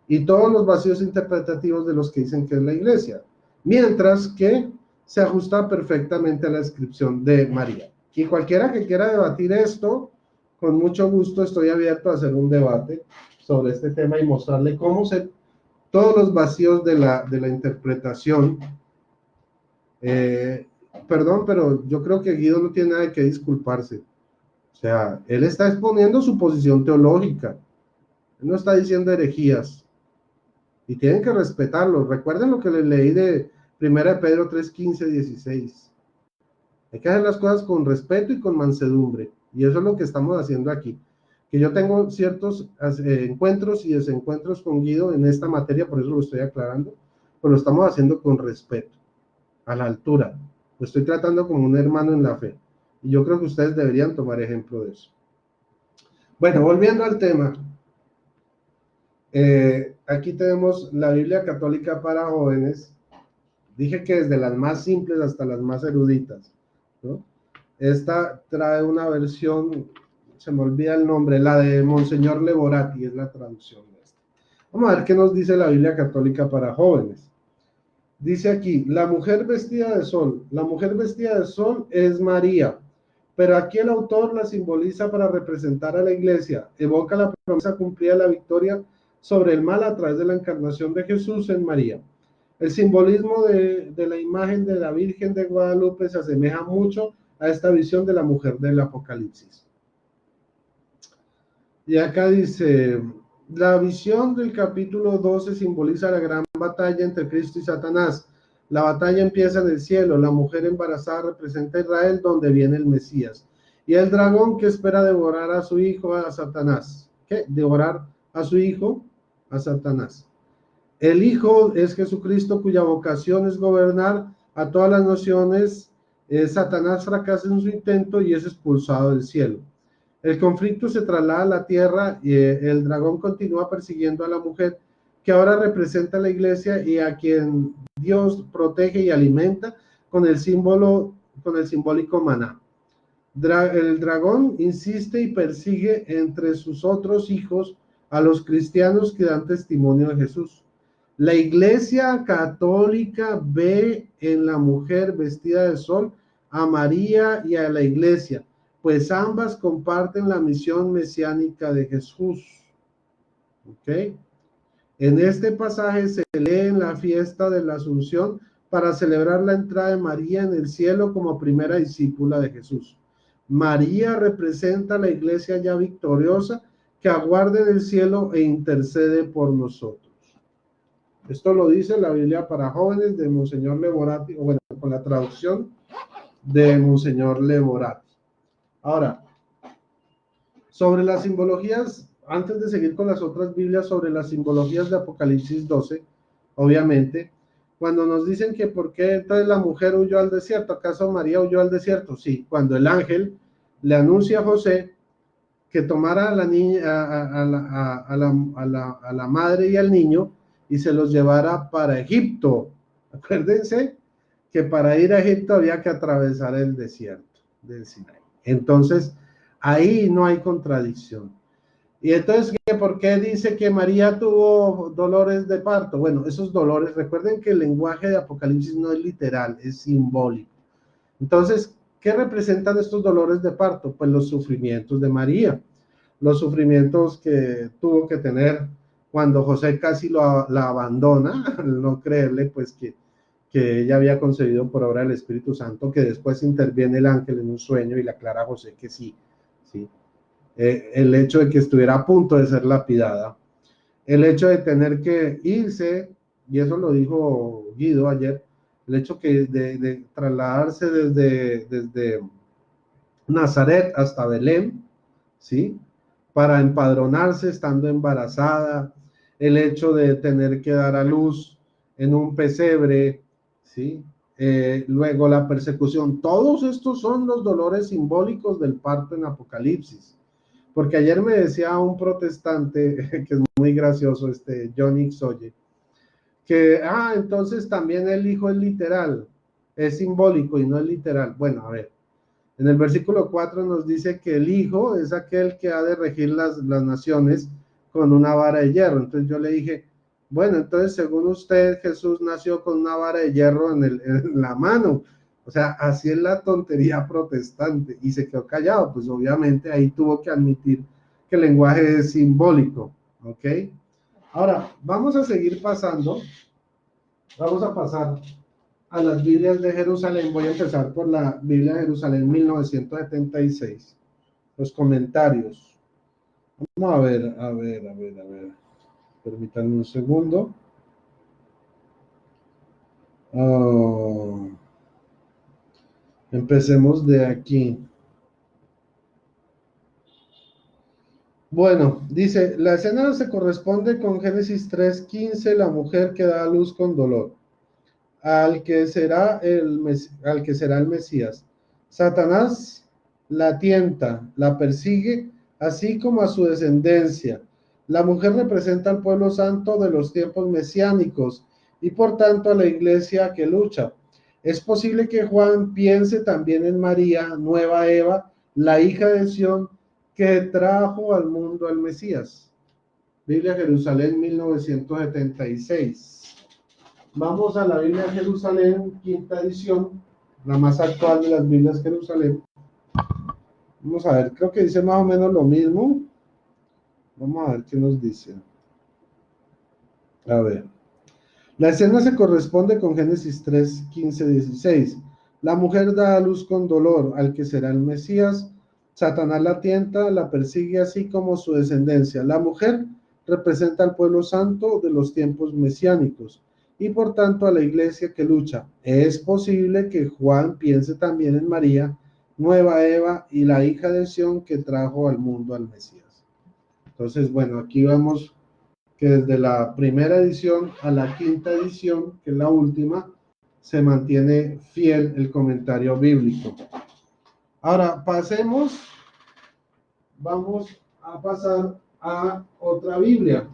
y todos los vacíos interpretativos de los que dicen que es la iglesia, mientras que se ajusta perfectamente a la descripción de María. Y cualquiera que quiera debatir esto, con mucho gusto estoy abierto a hacer un debate sobre este tema y mostrarle cómo todos los vacíos de la interpretación. Perdón, pero yo creo que Guido no tiene nada que disculparse. O sea, él está exponiendo su posición teológica. Él no está diciendo herejías. Y tienen que respetarlo. Recuerden lo que les leí de 1 Pedro 3, 15, 16. Hay que hacer las cosas con respeto y con mansedumbre. Y eso es lo que estamos haciendo aquí. que yo tengo ciertos encuentros y desencuentros con Guido en esta materia, por eso lo estoy aclarando, pero lo estamos haciendo con respeto, a la altura. Lo estoy tratando como un hermano en la fe. Y yo creo que ustedes deberían tomar ejemplo de eso. Bueno, volviendo al tema. Aquí tenemos la Biblia Católica para jóvenes. Dije que desde las más simples hasta las más eruditas, ¿no? Esta trae una versión, se me olvida el nombre, la de Monseñor Leborati, es la traducción de esta. Vamos a ver qué nos dice la Biblia Católica para jóvenes. Dice aquí, la mujer vestida de sol. La mujer vestida de sol es María, pero aquí el autor la simboliza para representar a la iglesia. Evoca la promesa cumplida de la victoria sobre el mal a través de la encarnación de Jesús en María. El simbolismo de la imagen de la Virgen de Guadalupe se asemeja mucho a esta visión de la mujer del Apocalipsis. Y acá dice, la visión del capítulo 12 simboliza la gran batalla entre Cristo y Satanás. La batalla empieza en el cielo, la mujer embarazada representa a Israel donde viene el Mesías. Y el dragón que espera devorar a su hijo, a Satanás. ¿Qué? Devorar a su hijo, a Satanás. El Hijo es Jesucristo, cuya vocación es gobernar a todas las naciones. Satanás fracasa en su intento y es expulsado del cielo. El conflicto se traslada a la tierra y el dragón continúa persiguiendo a la mujer, que ahora representa a la iglesia y a quien Dios protege y alimenta con el simbólico maná. El dragón insiste y persigue entre sus otros hijos a los cristianos que dan testimonio de Jesús. La Iglesia Católica ve en la mujer vestida de sol a María y a la Iglesia, pues ambas comparten la misión mesiánica de Jesús. ¿Ok? En este pasaje se lee en la fiesta de la Asunción para celebrar la entrada de María en el cielo como primera discípula de Jesús. María representa a la iglesia ya victoriosa que aguarda en el cielo e intercede por nosotros. Esto lo dice la Biblia para jóvenes de Monseñor Leborati, o bueno, con la traducción de Monseñor Leborati. Ahora, sobre las simbologías, antes de seguir con las otras Biblias, sobre las simbologías de Apocalipsis 12, obviamente, cuando nos dicen que por qué entonces la mujer huyó al desierto, ¿acaso María huyó al desierto? Sí, cuando el ángel le anuncia a José que tomara a la niña, a la madre y al niño y se los llevara para Egipto. Acuérdense que para ir a Egipto había que atravesar el desierto del Sinaí. Entonces, ahí no hay contradicción. Y entonces, ¿por qué dice que María tuvo dolores de parto? Bueno, esos dolores, recuerden que el lenguaje de Apocalipsis no es literal, es simbólico. Entonces, ¿qué representan estos dolores de parto? Pues los sufrimientos de María, los sufrimientos que tuvo que tener cuando José casi la abandona, al no creerle, pues que ella había concebido por obra del Espíritu Santo, que después interviene el ángel en un sueño y le aclara a José que sí, sí. El hecho de que estuviera a punto de ser lapidada, el hecho de tener que irse, y eso lo dijo Guido ayer, el hecho de trasladarse desde Nazaret hasta Belén, ¿sí? Para empadronarse estando embarazada, el hecho de tener que dar a luz en un pesebre, ¿sí? Luego la persecución, todos estos son los dolores simbólicos del parto en Apocalipsis. Porque ayer me decía un protestante, que es muy gracioso, Johnny Xoye, que, entonces también el hijo es literal, es simbólico y no es literal. Bueno, a ver, en el versículo 4 nos dice que el hijo es aquel que ha de regir las naciones con una vara de hierro. Entonces yo le dije, bueno, entonces según usted Jesús nació con una vara de hierro en la mano. O sea, así es la tontería protestante. Y se quedó callado, pues obviamente ahí tuvo que admitir que el lenguaje es simbólico. ¿Ok? Ahora, vamos a seguir pasando. Vamos a pasar a las Biblias de Jerusalén. Voy a empezar por la Biblia de Jerusalén 1976. Los comentarios. Vamos a ver, a ver, a ver, a ver. Permítanme un segundo. Empecemos de aquí. Bueno, dice, la escena se corresponde con Génesis 3:15, la mujer que da a luz con dolor, al que será el Mesías. Satanás la tienta, la persigue, así como a su descendencia. La mujer representa al pueblo santo de los tiempos mesiánicos y por tanto a la iglesia que lucha. Es posible que Juan piense también en María, nueva Eva, la hija de Sión, que trajo al mundo al Mesías. Biblia Jerusalén 1976. Vamos a la Biblia Jerusalén, quinta edición, la más actual de las Biblias Jerusalén. Vamos a ver, creo que dice más o menos lo mismo. Vamos a ver qué nos dice. A ver. La escena se corresponde con Génesis 3:15-16. La mujer da a luz con dolor al que será el Mesías. Satanás la tienta, la persigue así como su descendencia. La mujer representa al pueblo santo de los tiempos mesiánicos y por tanto a la iglesia que lucha. Es posible que Juan piense también en María, nueva Eva y la hija de Sión que trajo al mundo al Mesías. Entonces, bueno, aquí vamos que desde la primera edición a la quinta edición, que es la última, se mantiene fiel el comentario bíblico. Ahora, vamos a pasar a otra Biblia,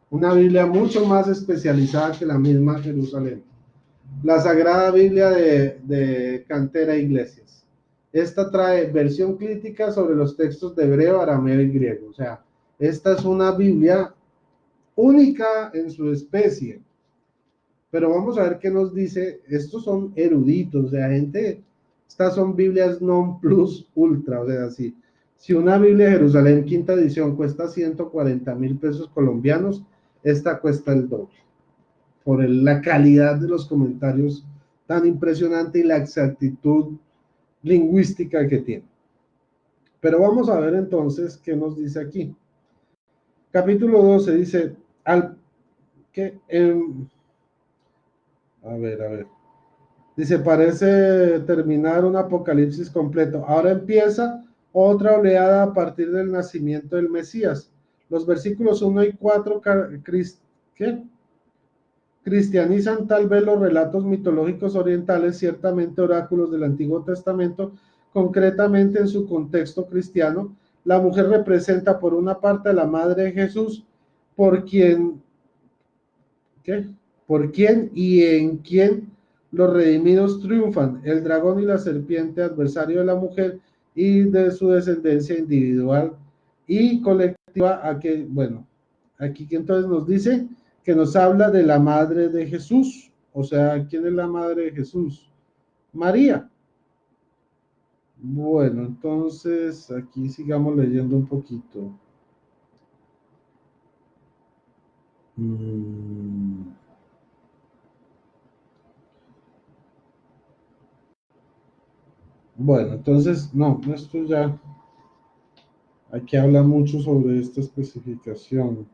una Biblia mucho más especializada que la misma Jerusalén, la Sagrada Biblia de Cantera Iglesias. Esta trae versión crítica sobre los textos de hebreo, arameo y griego. O sea, esta es una Biblia única en su especie. Pero vamos a ver qué nos dice. Estos son eruditos, o sea, gente, estas son Biblias non plus ultra, o sea, si una Biblia de Jerusalén quinta edición cuesta 140,000 pesos colombianos, esta cuesta el doble, por la calidad de los comentarios tan impresionante y la exactitud lingüística que tiene. Pero vamos a ver entonces qué nos dice aquí. Capítulo 12 dice, a ver. Dice, parece terminar un apocalipsis completo. Ahora empieza otra oleada a partir del nacimiento del Mesías. Los versículos 1 y 4 cristianizan tal vez los relatos mitológicos orientales, ciertamente oráculos del Antiguo Testamento, concretamente en su contexto cristiano. La mujer representa por una parte a la madre de Jesús, por quien ¿qué? ¿Por quién y en quién los redimidos triunfan? El dragón y la serpiente, adversario de la mujer y de su descendencia individual y colectiva. Aquí que entonces nos dice que nos habla de la madre de Jesús. O sea, ¿quién es la madre de Jesús? María. Bueno, entonces aquí sigamos leyendo un poquito. Bueno, entonces, no, esto ya, aquí habla mucho sobre esta especificación.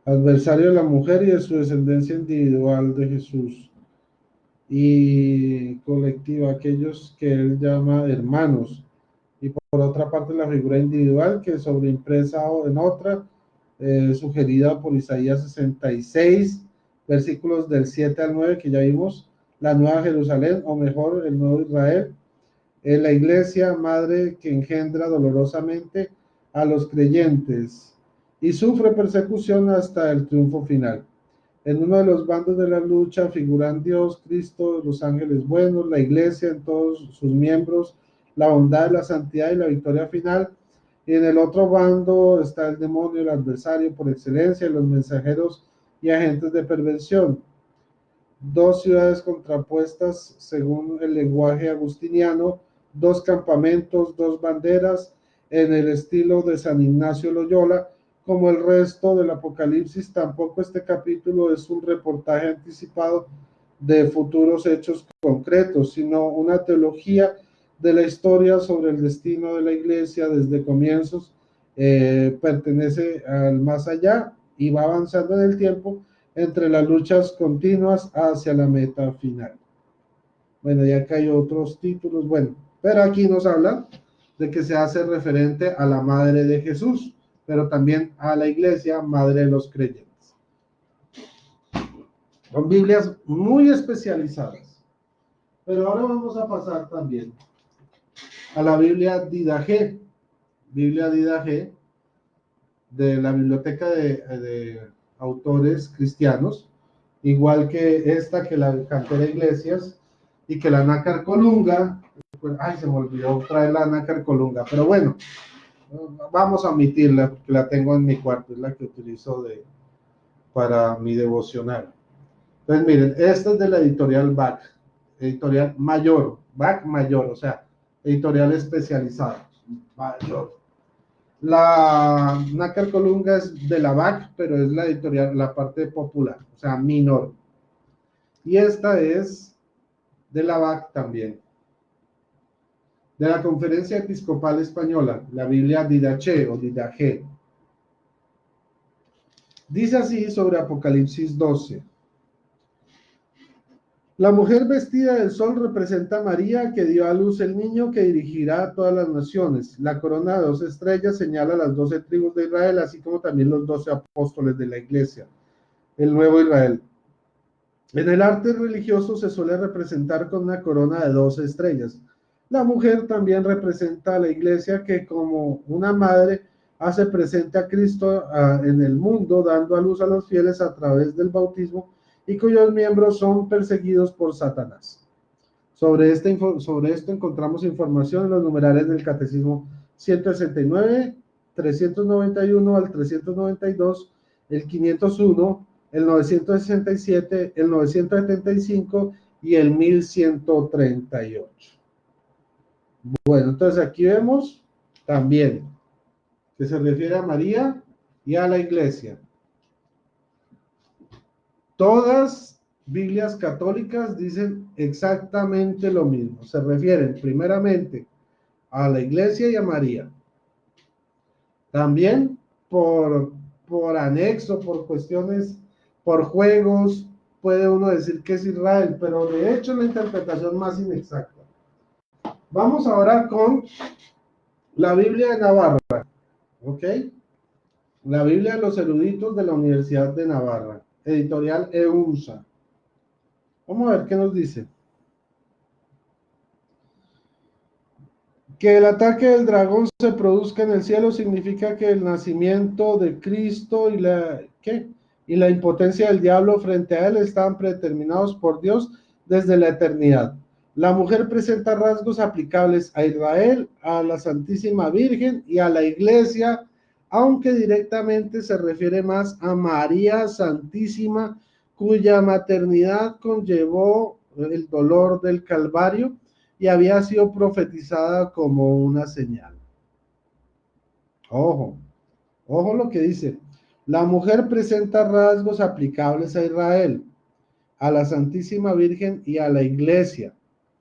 Adversario de la mujer y de su descendencia individual de Jesús. Y colectiva, aquellos que él llama hermanos. Y por otra parte, la figura individual que sobreimpresa en otra, sugerida por Isaías 66, versículos del 7 al 9, que ya vimos, la Nueva Jerusalén, o mejor, el Nuevo Israel, la iglesia madre que engendra dolorosamente a los creyentes y sufre persecución hasta el triunfo final. En uno de los bandos de la lucha figuran Dios, Cristo, los ángeles buenos, la iglesia en todos sus miembros, la bondad, la santidad y la victoria final. Y en el otro bando está el demonio, el adversario por excelencia, los mensajeros y agentes de perversión. Dos ciudades contrapuestas según el lenguaje agustiniano, dos campamentos, dos banderas, en el estilo de San Ignacio Loyola. Como el resto del Apocalipsis, tampoco este capítulo es un reportaje anticipado de futuros hechos concretos, sino una teología de la historia sobre el destino de la iglesia desde comienzos. Pertenece al más allá y va avanzando en el tiempo entre las luchas continuas hacia la meta final. Bueno, ya que hay otros títulos, bueno, pero aquí nos habla de que se hace referente a la madre de Jesús, pero también a la iglesia, madre de los creyentes. Son Biblias muy especializadas. Pero ahora vamos a pasar también a la Biblia Didache, Biblia Didache de la biblioteca de autores cristianos, igual que esta, que la Cantera Iglesias y que la Nácar Colunga. Pues, ay, se me olvidó traer la Nácar Colunga, pero bueno, vamos a omitirla porque la tengo en mi cuarto, es la que utilizo para mi devocional. Entonces, miren, esta es de la editorial BAC, editorial mayor, BAC mayor, o sea, editorial especializada, mayor. La Nácar Colunga es de la BAC, pero es la editorial, la parte popular, o sea, menor. Y esta es de la BAC también. De la Conferencia Episcopal Española, la Biblia Didache o Didache. Dice así sobre Apocalipsis 12. La mujer vestida del sol representa a María, que dio a luz el niño que dirigirá a todas las naciones. La corona de 2 estrellas señala las 12 tribus de Israel, así como también los 12 apóstoles de la iglesia, el nuevo Israel. En el arte religioso se suele representar con una corona de 12 estrellas. La mujer también representa a la iglesia, que como una madre hace presente a Cristo en el mundo, dando a luz a los fieles a través del bautismo, y cuyos miembros son perseguidos por Satanás. Sobre esto encontramos información en los numerales del Catecismo 169, 391 al 392, el 501, el 967, el 975 y el 1138. Bueno, entonces aquí vemos también que se refiere a María y a la iglesia. Todas Biblias católicas dicen exactamente lo mismo. Se refieren primeramente a la iglesia y a María. También por anexo, por cuestiones, por juegos, puede uno decir que es Israel, pero de hecho la interpretación más inexacta. Vamos ahora con la Biblia de Navarra, ¿ok? La Biblia de los eruditos de la Universidad de Navarra, editorial EUNSA. Vamos a ver qué nos dice. Que el ataque del dragón se produzca en el cielo significa que el nacimiento de Cristo y la impotencia del diablo frente a él estaban predeterminados por Dios desde la eternidad. La mujer presenta rasgos aplicables a Israel, a la Santísima Virgen y a la Iglesia, aunque directamente se refiere más a María Santísima, cuya maternidad conllevó el dolor del Calvario y había sido profetizada como una señal. Ojo, ojo lo que dice. La mujer presenta rasgos aplicables a Israel, a la Santísima Virgen y a la Iglesia.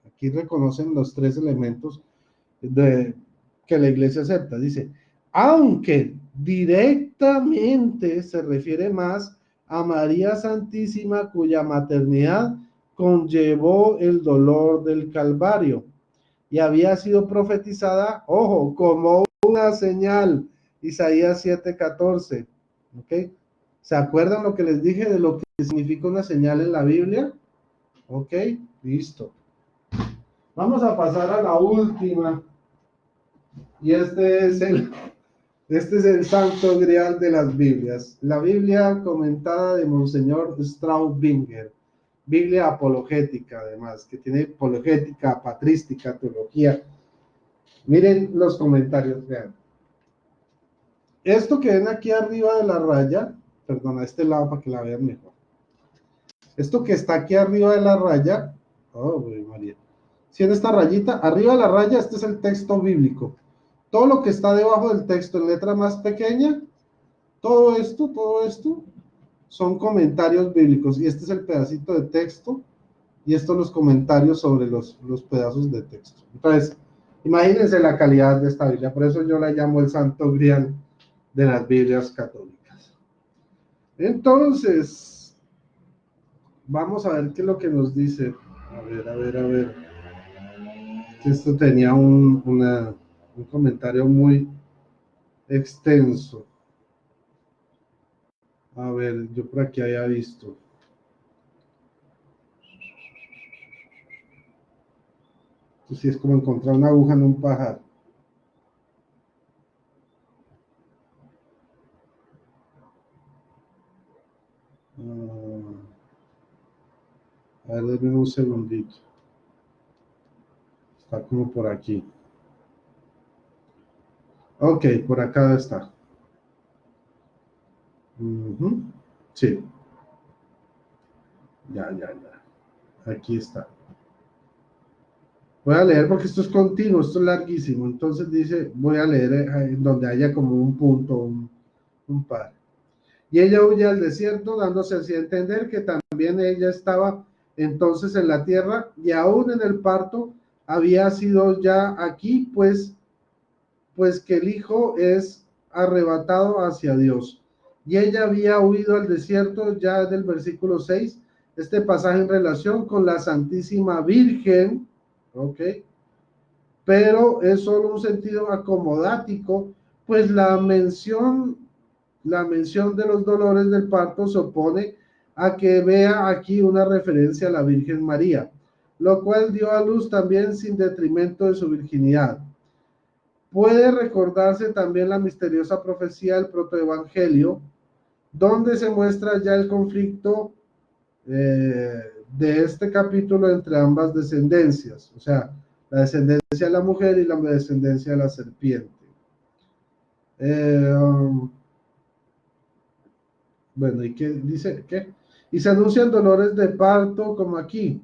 Aquí reconocen los 3 elementos que la Iglesia acepta. Dice, aunque directamente se refiere más a María Santísima, cuya maternidad conllevó el dolor del Calvario y había sido profetizada, ojo, como una señal. Isaías 7:14. ¿Ok? ¿Se acuerdan lo que les dije de lo que significa una señal en la Biblia? Ok, listo. Vamos a pasar a la última. Y este es el santo grial de las Biblias. La Biblia comentada de Monseñor Straubinger. Biblia apologética, además, que tiene apologética, patrística, teología. Miren los comentarios, vean. Esto que ven aquí arriba de la raya, perdón, a este lado para que la vean mejor. Esto que está aquí arriba de la raya, oh, María. Si en esta rayita, arriba de la raya, este es el texto bíblico. Todo lo que está debajo del texto en letra más pequeña, todo esto, son comentarios bíblicos. Y este es el pedacito de texto, y estos los comentarios sobre los pedazos de texto. Entonces, imagínense la calidad de esta Biblia, por eso yo la llamo el Santo Grial de las Biblias católicas. Entonces, vamos a ver qué es lo que nos dice. A ver. Esto tenía una... un comentario muy extenso. A ver, yo por aquí había visto. Esto sí es como encontrar una aguja en un pajar. A ver, denme un segundito. Está como por aquí. Ok, por acá está. Sí, ya. Aquí está. Voy a leer porque esto es continuo, esto es larguísimo. Entonces dice, voy a leer donde haya como un punto, un par. Y ella huye al desierto, dándose así a entender que también ella estaba entonces en la tierra y aún en el parto había sido ya aquí, pues que el hijo es arrebatado hacia Dios. Y ella había huido al desierto ya del versículo 6, este pasaje en relación con la Santísima Virgen, ¿ok? Pero es solo un sentido acomodático, pues la mención de los dolores del parto se opone a que vea aquí una referencia a la Virgen María, lo cual dio a luz también sin detrimento de su virginidad. Puede recordarse también la misteriosa profecía del protoevangelio, donde se muestra ya el conflicto de este capítulo entre ambas descendencias, o sea, la descendencia de la mujer y la descendencia de la serpiente. Eh, um, bueno, ¿y qué dice? ¿Qué? Y se anuncian dolores de parto como aquí,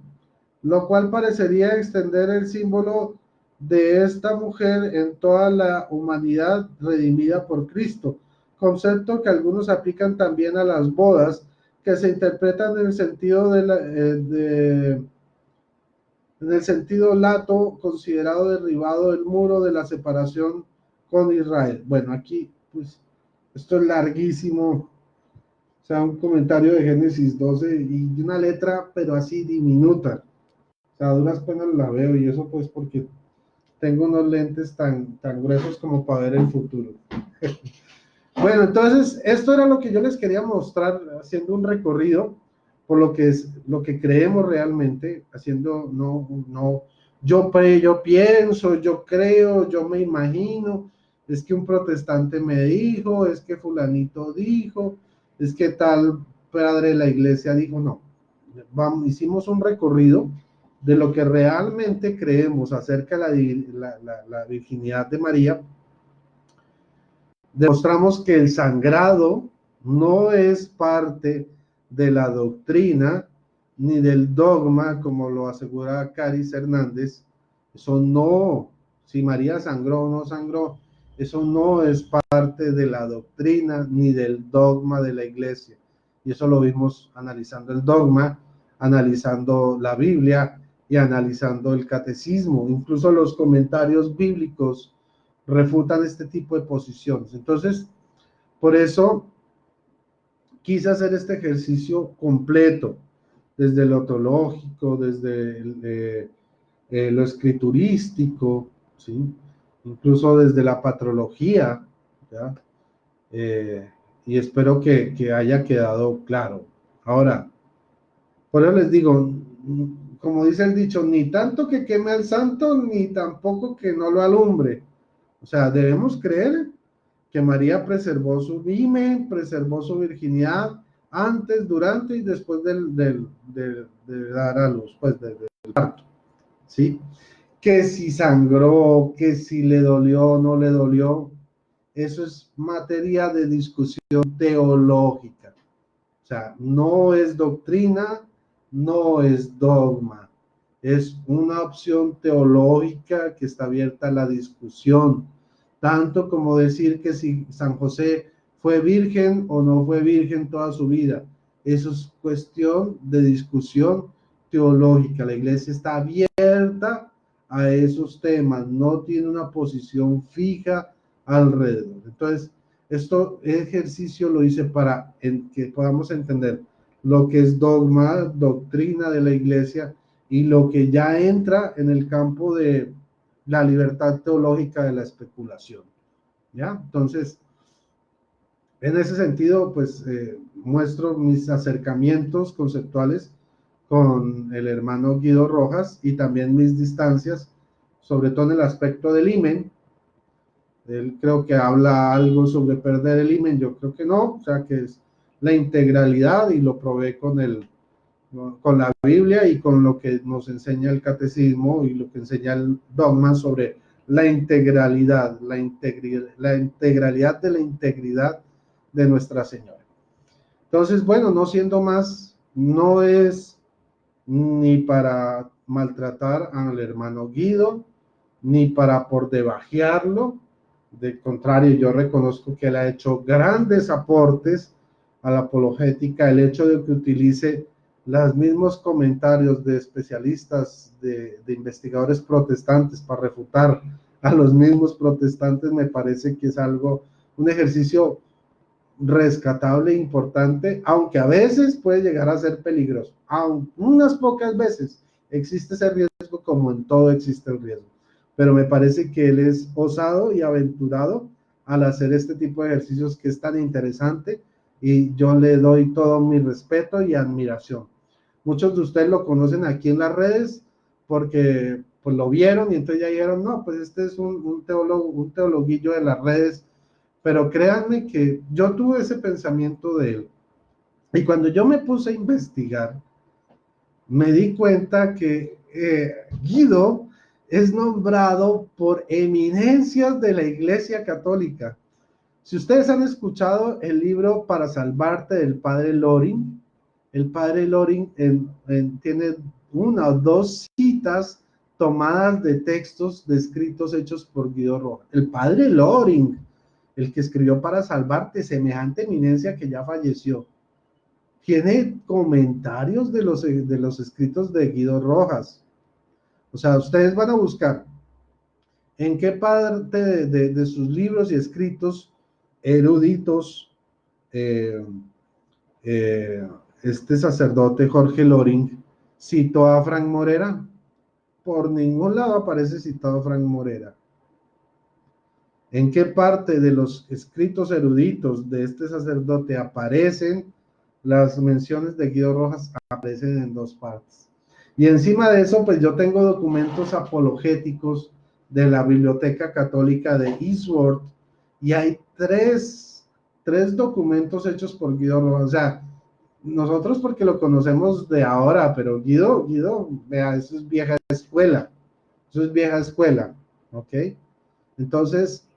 lo cual parecería extender el símbolo de esta mujer en toda la humanidad redimida por Cristo, concepto que algunos aplican también a las bodas, que se interpretan en el sentido en el sentido lato, considerado derribado el muro de la separación con Israel. Bueno, aquí, pues, esto es larguísimo, o sea, un comentario de Génesis 12 y una letra, pero así diminuta. O sea, a duras penas la veo y eso pues porque tengo unos lentes tan gruesos como para ver el futuro. Bueno, entonces, esto era lo que yo les quería mostrar, haciendo un recorrido por lo que es lo que creemos realmente, haciendo no, yo pienso, yo creo, yo me imagino, es que un protestante me dijo, es que fulanito dijo, es que tal padre de la iglesia dijo, no. Hicimos un recorrido de lo que realmente creemos acerca de la virginidad de María. Demostramos que el sangrado no es parte de la doctrina ni del dogma, como lo asegura Caris Hernández. Eso no, si María sangró o no sangró, eso no es parte de la doctrina ni del dogma de la iglesia. Y eso lo vimos analizando el dogma, analizando la Biblia y analizando el catecismo, incluso los comentarios bíblicos refutan este tipo de posiciones. Entonces, por eso quise hacer este ejercicio completo, desde lo teológico, desde lo escriturístico, ¿sí? Incluso desde la patrología, ¿ya? Y espero que haya quedado claro. Ahora, por eso les digo, como dice el dicho, ni tanto que queme al santo, ni tampoco que no lo alumbre. O sea, debemos creer que María preservó su himen, preservó su virginidad antes, durante y después de dar a luz, pues del parto, ¿sí? Que si sangró, que si le dolió o no le dolió, eso es materia de discusión teológica. O sea, no es doctrina, no es dogma, es una opción teológica que está abierta a la discusión, tanto como decir que si San José fue virgen o no fue virgen toda su vida. Eso es cuestión de discusión teológica. La iglesia está abierta a esos temas, no tiene una posición fija alrededor. Entonces, ejercicio lo hice para que podamos entender lo que es dogma, doctrina de la iglesia y lo que ya entra en el campo la libertad teológica de la especulación, ¿ya? Entonces, en ese sentido, pues muestro mis acercamientos conceptuales con el hermano Guido Rojas y también mis distancias, sobre todo en el aspecto del himen. Él creo que habla algo sobre perder el himen, yo creo que no, o sea que es la integralidad y lo probé con la Biblia y con lo que nos enseña el catecismo y lo que enseña el dogma sobre la integralidad, la integralidad de la integridad de Nuestra Señora. Entonces, bueno, no siendo más, no es ni para maltratar al hermano Guido, ni para por debajearlo. De contrario, yo reconozco que él ha hecho grandes aportes a la apologética, el hecho de que utilice los mismos comentarios de especialistas, de investigadores protestantes para refutar a los mismos protestantes, me parece que es algo, un ejercicio rescatable e importante, aunque a veces puede llegar a ser peligroso. Aun unas pocas veces existe ese riesgo, como en todo existe el riesgo. Pero me parece que él es osado y aventurado al hacer este tipo de ejercicios que es tan interesante y yo le doy todo mi respeto y admiración. Muchos de ustedes lo conocen aquí en las redes porque pues lo vieron y entonces ya dijeron, no, pues este es un teólogo, un teologuillo de las redes, pero créanme que yo tuve ese pensamiento de él. Y cuando yo me puse a investigar, me di cuenta que Guido es nombrado por eminencias de la Iglesia Católica. Si ustedes han escuchado el libro Para Salvarte del padre Loring, el padre Loring tiene una o dos citas tomadas de textos de escritos hechos por Guido Rojas. El padre Loring, el que escribió Para Salvarte, semejante eminencia que ya falleció, tiene comentarios de los escritos de Guido Rojas. O sea, ustedes van a buscar en qué parte de sus libros y escritos eruditos eh, eh, este sacerdote Jorge Loring citó a Frank Morera. Por ningún lado aparece citado Frank Morera. ¿En qué parte de los escritos eruditos de este sacerdote aparecen las menciones de Guido Rojas? Aparecen en dos partes. Y encima de eso, pues yo tengo documentos apologéticos de la Biblioteca Católica de Eastward y hay tres documentos hechos por Guido Rojas. O sea, nosotros porque lo conocemos de ahora, pero Guido, vea, eso es vieja escuela. Eso es vieja escuela, ¿ok? Entonces,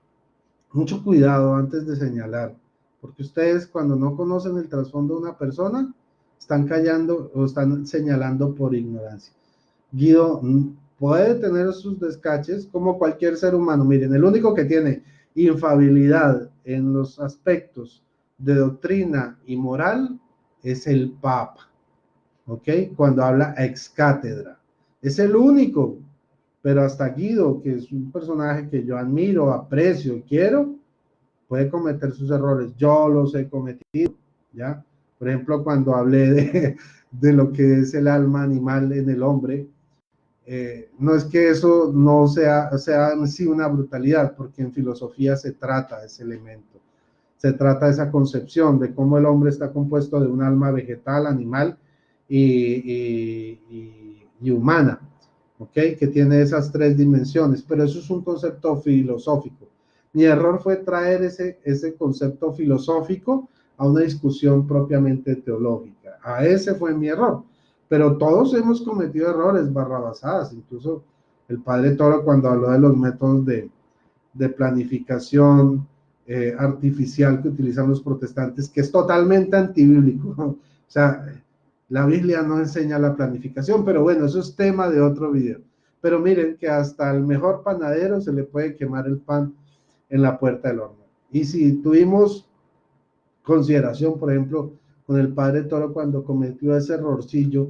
mucho cuidado antes de señalar, porque ustedes cuando no conocen el trasfondo de una persona, están callando o están señalando por ignorancia. Guido puede tener sus descaches como cualquier ser humano. Miren, el único que tiene infabilidad en los aspectos de doctrina y moral es el Papa, ¿ok? Cuando habla ex cátedra. Es el único, pero hasta Guido, que es un personaje que yo admiro, aprecio, quiero, puede cometer sus errores. Yo los he cometido, ¿ya? Por ejemplo, cuando hablé de lo que es el alma animal en el hombre, no es que eso no sea en sí una brutalidad, porque en filosofía se trata de ese elemento. Se trata de esa concepción de cómo el hombre está compuesto de un alma vegetal, animal y humana, ¿ok? Que tiene esas tres dimensiones, pero eso es un concepto filosófico. Mi error fue traer ese concepto filosófico a una discusión propiamente teológica. A ese fue mi error. Pero todos hemos cometido errores, barrabasadas. Incluso el padre Toro, cuando habló de los métodos de planificación artificial que utilizan los protestantes, que es totalmente antibíblico. O sea, la Biblia no enseña la planificación, pero bueno, eso es tema de otro video. Pero miren que hasta al mejor panadero se le puede quemar el pan en la puerta del horno. Y si tuvimos consideración, por ejemplo, con el padre Toro cuando cometió ese errorcillo,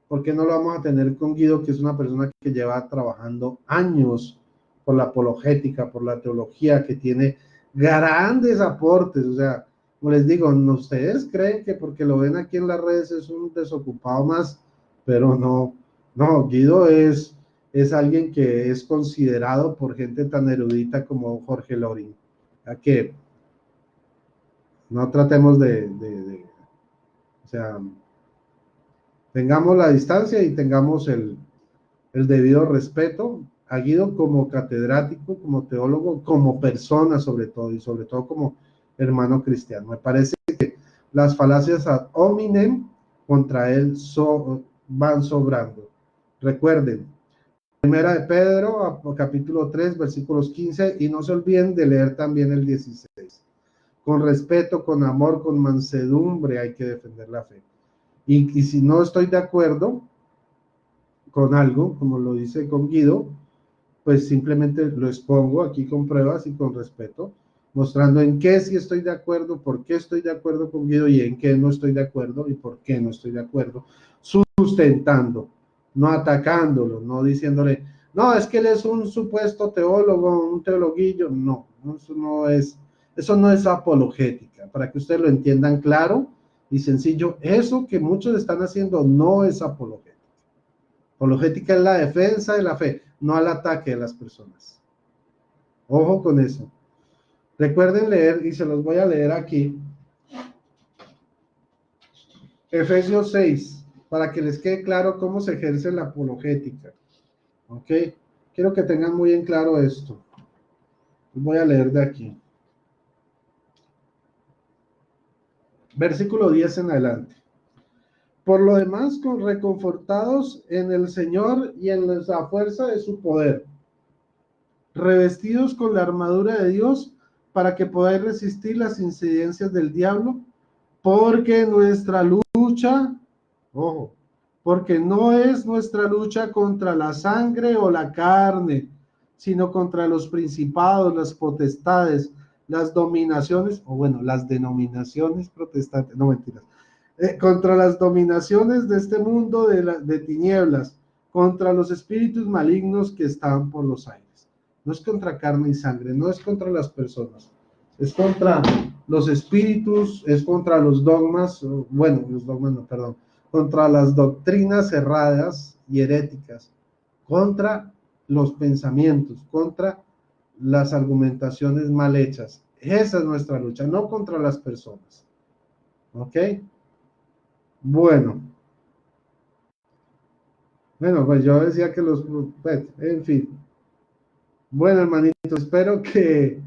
¿por qué no lo vamos a tener con Guido, que es una persona que lleva trabajando años por la apologética, por la teología, que tiene grandes aportes? O sea, como les digo, no, ustedes creen que porque lo ven aquí en las redes es un desocupado más, pero no, Guido es es alguien que es considerado por gente tan erudita como Jorge Loring. A que no tratemos o sea, tengamos la distancia y tengamos el debido respeto a Guido como catedrático, como teólogo, como persona sobre todo, y sobre todo como hermano cristiano. Me parece que las falacias ad hominem contra él van sobrando. Recuerden, Primera de Pedro, capítulo 3, versículos 15, y no se olviden de leer también el 16. Con respeto, con amor, con mansedumbre hay que defender la fe. Y si no estoy de acuerdo con algo, como lo dice con Guido, pues simplemente lo expongo aquí con pruebas y con respeto, mostrando en qué sí estoy de acuerdo, por qué estoy de acuerdo con Guido y en qué no estoy de acuerdo y por qué no estoy de acuerdo, sustentando, no atacándolo, no diciéndole, no, es que él es un supuesto teólogo, un teologuillo, no, eso no es apologética, para que ustedes lo entiendan claro y sencillo, eso que muchos están haciendo no es apologética. Apologética es la defensa de la fe, no al ataque de las personas. Ojo con eso. Recuerden leer, y se los voy a leer aquí, Efesios 6, para que les quede claro cómo se ejerce la apologética. ¿Ok? Quiero que tengan muy en claro esto. Voy a leer de aquí. Versículo 10 en adelante. Por lo demás, reconfortados en el Señor y en la fuerza de su poder, revestidos con la armadura de Dios para que podáis resistir las incidencias del diablo, porque nuestra lucha, ojo, porque no es nuestra lucha contra la sangre o la carne, sino contra los principados, las potestades, las dominaciones, o bueno, las denominaciones protestantes, no mentiras, contra las dominaciones de este mundo de tinieblas, contra los espíritus malignos que están por los aires. No es contra carne y sangre, no es contra las personas, es contra los espíritus, es contra los dogmas, bueno, los dogmas no, perdón, contra las doctrinas erradas y heréticas, contra los pensamientos, contra las argumentaciones mal hechas. Esa es nuestra lucha, no contra las personas. ¿Ok? Bueno, pues yo decía que pues, en fin. Bueno, hermanito, espero que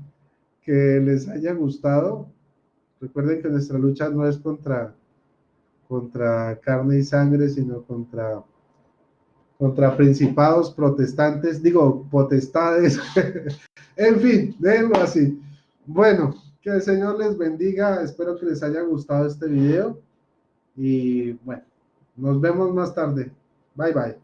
les haya gustado. Recuerden que nuestra lucha no es contra carne y sangre, sino contra principados protestantes, digo, potestades. En fin, déjenlo así. Bueno, que el Señor les bendiga. Espero que les haya gustado este video. Y bueno, nos vemos más tarde. Bye bye.